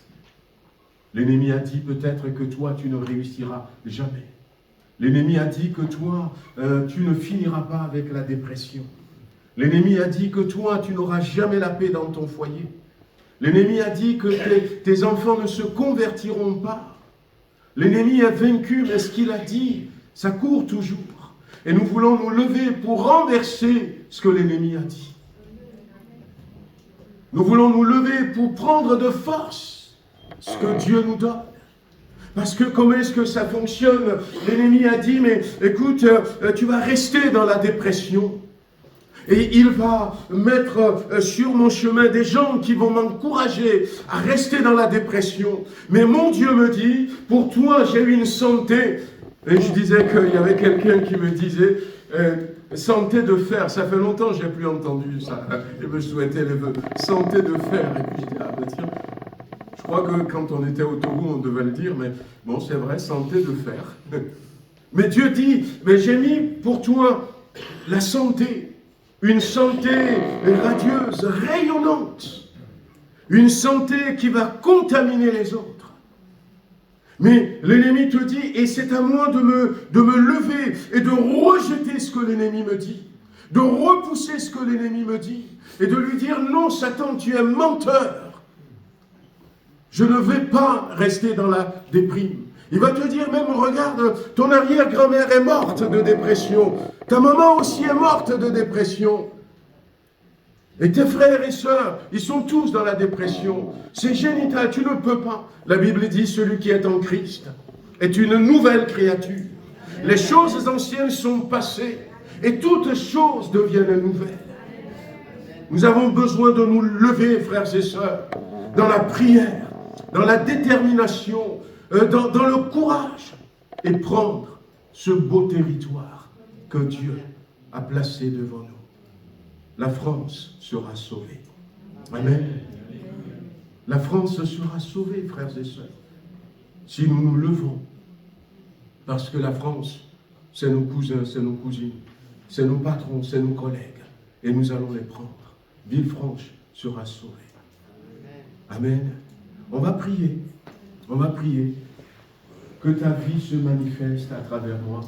L'ennemi a dit peut-être que toi, tu ne réussiras jamais. L'ennemi a dit que toi, tu ne finiras pas avec la dépression. L'ennemi a dit que toi, tu n'auras jamais la paix dans ton foyer. L'ennemi a dit que tes enfants ne se convertiront pas. L'ennemi est vaincu, mais ce qu'il a dit, ça court toujours. Et nous voulons nous lever pour renverser ce que l'ennemi a dit. Nous voulons nous lever pour prendre de force ce que Dieu nous donne. Parce que comment est-ce que ça fonctionne? L'ennemi a dit, mais écoute, tu vas rester dans la dépression. Et il va mettre sur mon chemin des gens qui vont m'encourager à rester dans la dépression. Mais mon Dieu me dit, pour toi, j'ai une santé. Et je disais qu'il y avait quelqu'un qui me disait, Santé de fer, ça fait longtemps que je n'ai plus entendu ça. Je me souhaitais les vœux. Santé de fer. Et puis je dis, ah ben tiens, je crois que quand on était au Togo, on devait le dire, mais bon, c'est vrai, santé de fer. Mais Dieu dit, mais j'ai mis pour toi la santé, une santé radieuse, rayonnante, une santé qui va contaminer les autres. Mais l'ennemi te dit, et c'est à moi de me lever et de rejeter ce que l'ennemi me dit, de repousser ce que l'ennemi me dit, et de lui dire, non Satan, tu es menteur. Je ne vais pas rester dans la déprime. Il va te dire même, regarde, ton arrière-grand-mère est morte de dépression, ta maman aussi est morte de dépression. Et tes frères et sœurs, ils sont tous dans la dépression. C'est génital, tu ne peux pas. La Bible dit, celui qui est en Christ est une nouvelle créature. Les choses anciennes sont passées et toutes choses deviennent nouvelles. Nous avons besoin de nous lever, frères et sœurs, dans la prière, dans la détermination, dans le courage et prendre ce beau territoire que Dieu a placé devant nous. La France sera sauvée. Amen. La France sera sauvée, frères et sœurs, si nous nous levons. Parce que la France, c'est nos cousins, c'est nos cousines, c'est nos patrons, c'est nos collègues. Et nous allons les prendre. Villefranche sera sauvée. Amen. On va prier. On va prier. Que ta vie se manifeste à travers moi.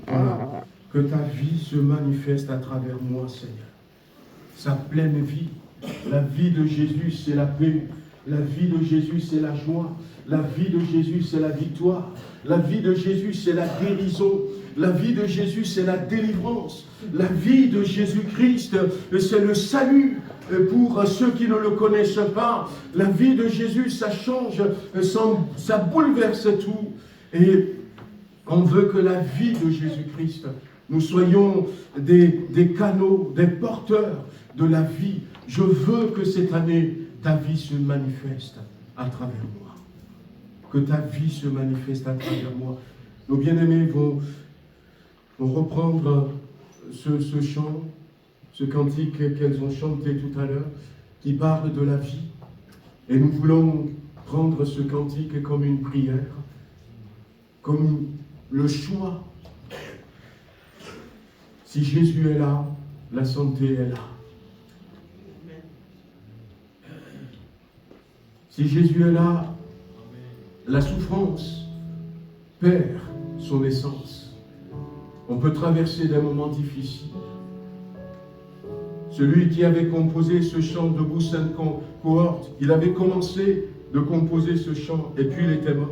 Voilà. Que ta vie se manifeste à travers moi, Seigneur. Sa pleine vie. La vie de Jésus, c'est la paix. La vie de Jésus, c'est la joie. La vie de Jésus, c'est la victoire. La vie de Jésus, c'est la guérison. La vie de Jésus, c'est la délivrance. La vie de Jésus-Christ, c'est le salut pour ceux qui ne le connaissent pas. La vie de Jésus, ça change, ça bouleverse tout. Et on veut que la vie de Jésus-Christ, nous soyons des canaux, des porteurs de la vie. Je veux que cette année, ta vie se manifeste à travers moi. Que ta vie se manifeste à travers moi. Nos bien-aimés vont reprendre ce chant, ce cantique qu'elles ont chanté tout à l'heure, qui parle de la vie. Et nous voulons prendre ce cantique comme une prière, comme le choix. Si Jésus est là, la santé est là. Si Jésus est là, la souffrance perd son essence. On peut traverser des moments difficiles. Celui qui avait composé ce chant debout sainte cohorte, il avait commencé de composer ce chant et puis il était mort.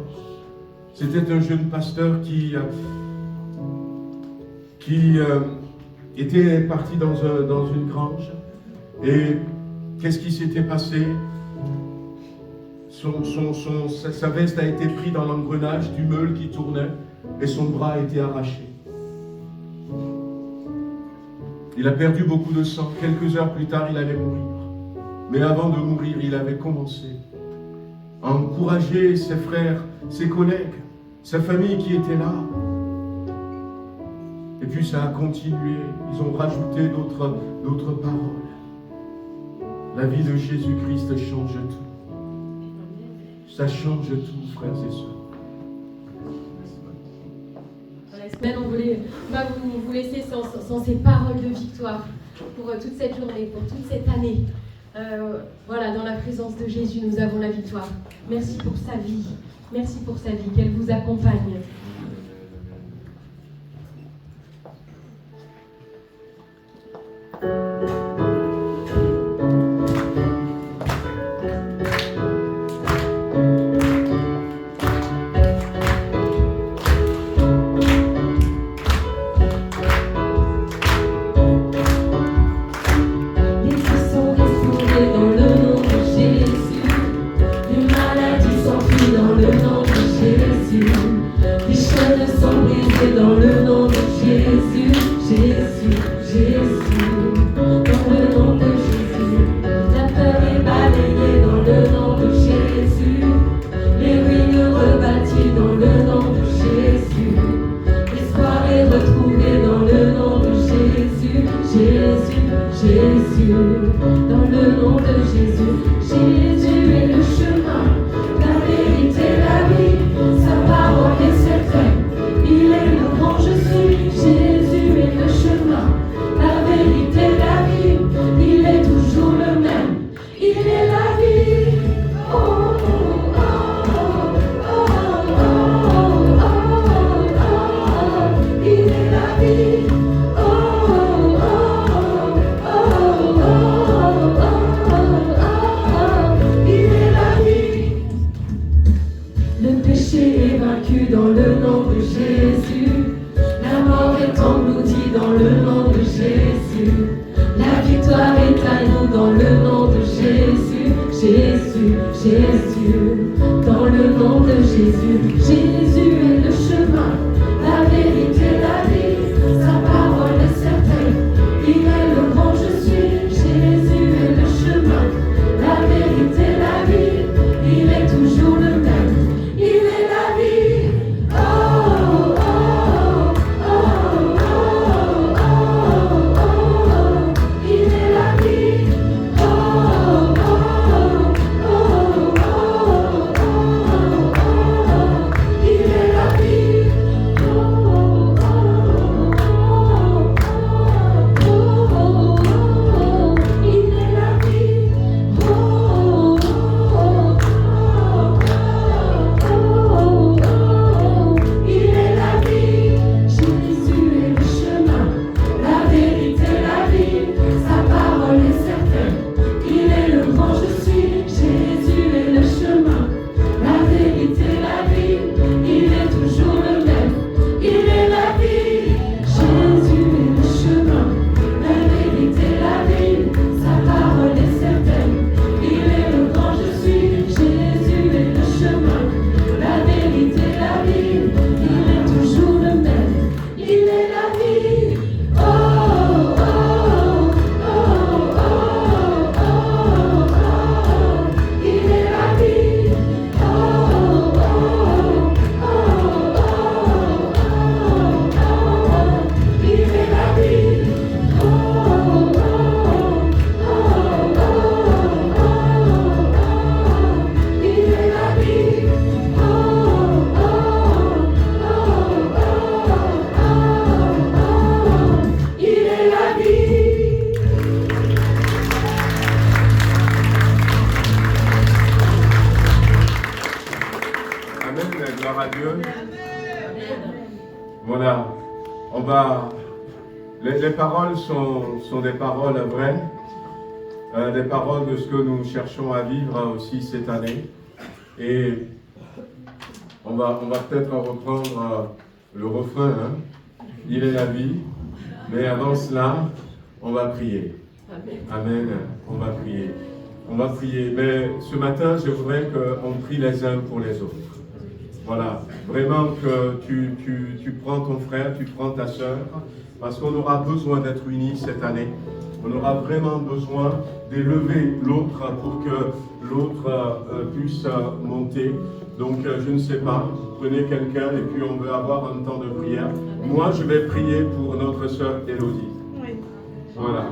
C'était un jeune pasteur qui était parti dans une grange. Et qu'est-ce qui s'était passé? Sa veste a été prise dans l'engrenage du meule qui tournait et son bras a été arraché. Il a perdu beaucoup de sang. Quelques heures plus tard, il allait mourir. Mais avant de mourir, il avait commencé à encourager ses frères, ses collègues, sa famille qui était là. Et puis ça a continué. Ils ont rajouté d'autres paroles. La vie de Jésus-Christ change tout. Ça change tout, frères et sœurs. La semaine, on voulait pas vous laisser sans ces paroles de victoire pour toute cette journée, pour toute cette année. Voilà, dans la présence de Jésus, nous avons la victoire. Merci pour sa vie. Merci pour sa vie, qu'elle vous accompagne. Retrouvé dans le nom de Jésus. Dieu. Voilà, on va... Les paroles sont des paroles vraies, des paroles de ce que nous cherchons à vivre aussi cette année. Et on va peut-être reprendre le refrain, hein. Il est la vie, mais avant cela, on va prier. Amen, on va prier. On va prier. Mais ce matin, je voudrais qu'on prie les uns pour les autres. Voilà, vraiment que tu prends ton frère, tu prends ta sœur, parce qu'on aura besoin d'être unis cette année. On aura vraiment besoin d'élever l'autre pour que l'autre puisse monter. Donc, je ne sais pas, prenez quelqu'un et puis on veut avoir un temps de prière. Moi, je vais prier pour notre sœur Élodie. Voilà.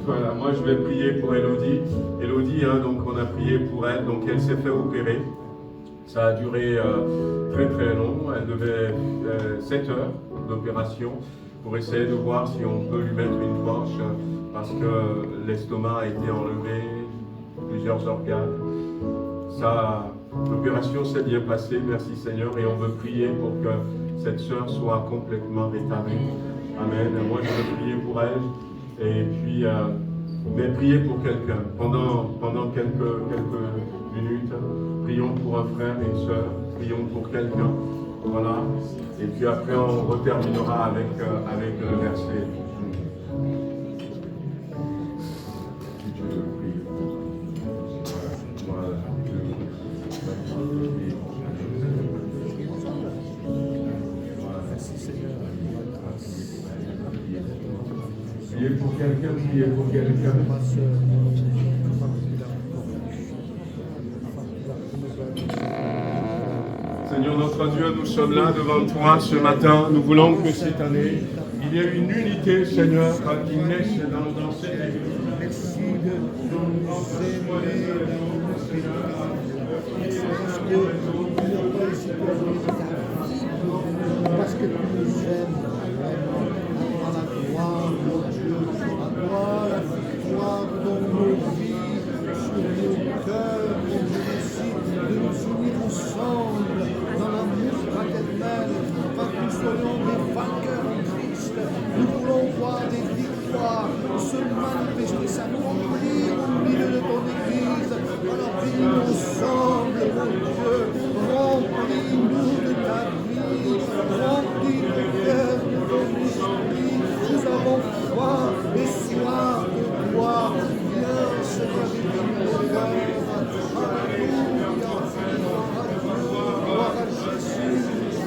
Voilà, moi je vais prier pour Élodie. Élodie, hein, donc on a prié pour elle, donc elle s'est fait opérer. Ça a duré très très long, elle devait 7 heures d'opération pour essayer de voir si on peut lui mettre une poche parce que l'estomac a été enlevé, plusieurs organes. L'opération s'est bien passée, merci Seigneur, et on veut prier pour que cette sœur soit complètement rétablie. Amen. Moi je veux prier pour elle. Et puis, mais priez pour quelqu'un. Pendant quelques minutes, prions pour un frère et une sœur, prions pour quelqu'un. Voilà. Et puis après, on reterminera avec le verset. Si tu veux prier. Voilà. Priez pour quelqu'un, priez pour quelqu'un. Seigneur notre Dieu, nous sommes là devant toi ce matin. Nous voulons que cette année, il y ait une unité, Seigneur, qui naisse dans cette église. Merci de nous aimer, parce que tu nous aimes. À la gloire, mon Dieu, à toi la victoire dans nos vies, sur nos cœurs, mon Dieu, merci de nous unir ensemble dans l'amour fraternel, afin que nous soyons des vainqueurs en Christ. Nous voulons voir des victoires se manifester, s'accomplir au milieu de ton Église. Alors prions ensemble, mon Dieu, remplis-nous de ta vie, remplis le cœur de ton esprit. Nous avons foi et soif de toi. Viens, Seigneur, illumine nos cœurs. Alléluia, gloire à Jésus.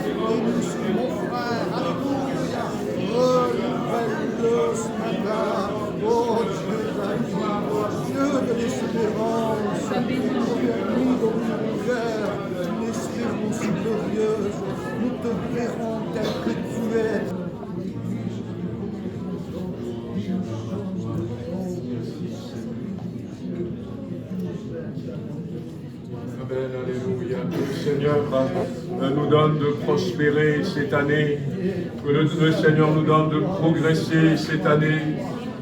Et nous sommes mon frère. Alléluia. Renouvelle-le ce matin. Oh Dieu d'amour, Dieu de l'espérance. Reviens-nous dans nos cœurs une espérance glorieuse. Nous te verrons tel que tu es. Amen, alléluia. Que le Seigneur nous donne de prospérer cette année. Que le Seigneur nous donne de progresser cette année.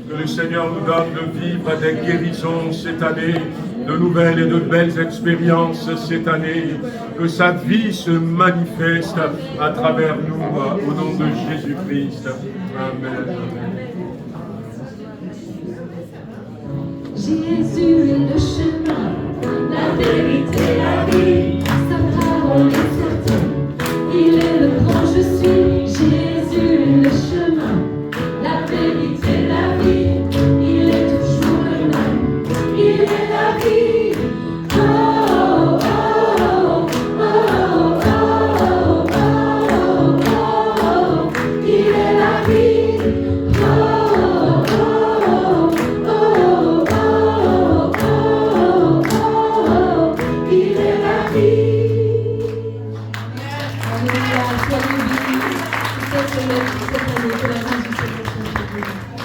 Que le Seigneur nous donne de vivre des guérisons cette année. De nouvelles et de belles expériences cette année. Que sa vie se manifeste à travers nous au nom de Jésus-Christ. Amen. Jésus est le chemin, la vérité, la vie. Sa parole est certaine, il est le grand je suis. Jésus est le chemin, la vérité, la vie. Il est toujours le même, il est la vie. Oh, oh, oh, oh, oh, oh, oh, oh. Il est la vie. Oh, oh, oh, oh, oh, oh, oh. Il est la vie. Alléluia, soyez bénis. Cette semaine, cette année, que la grâce du Seigneur soit avec vous.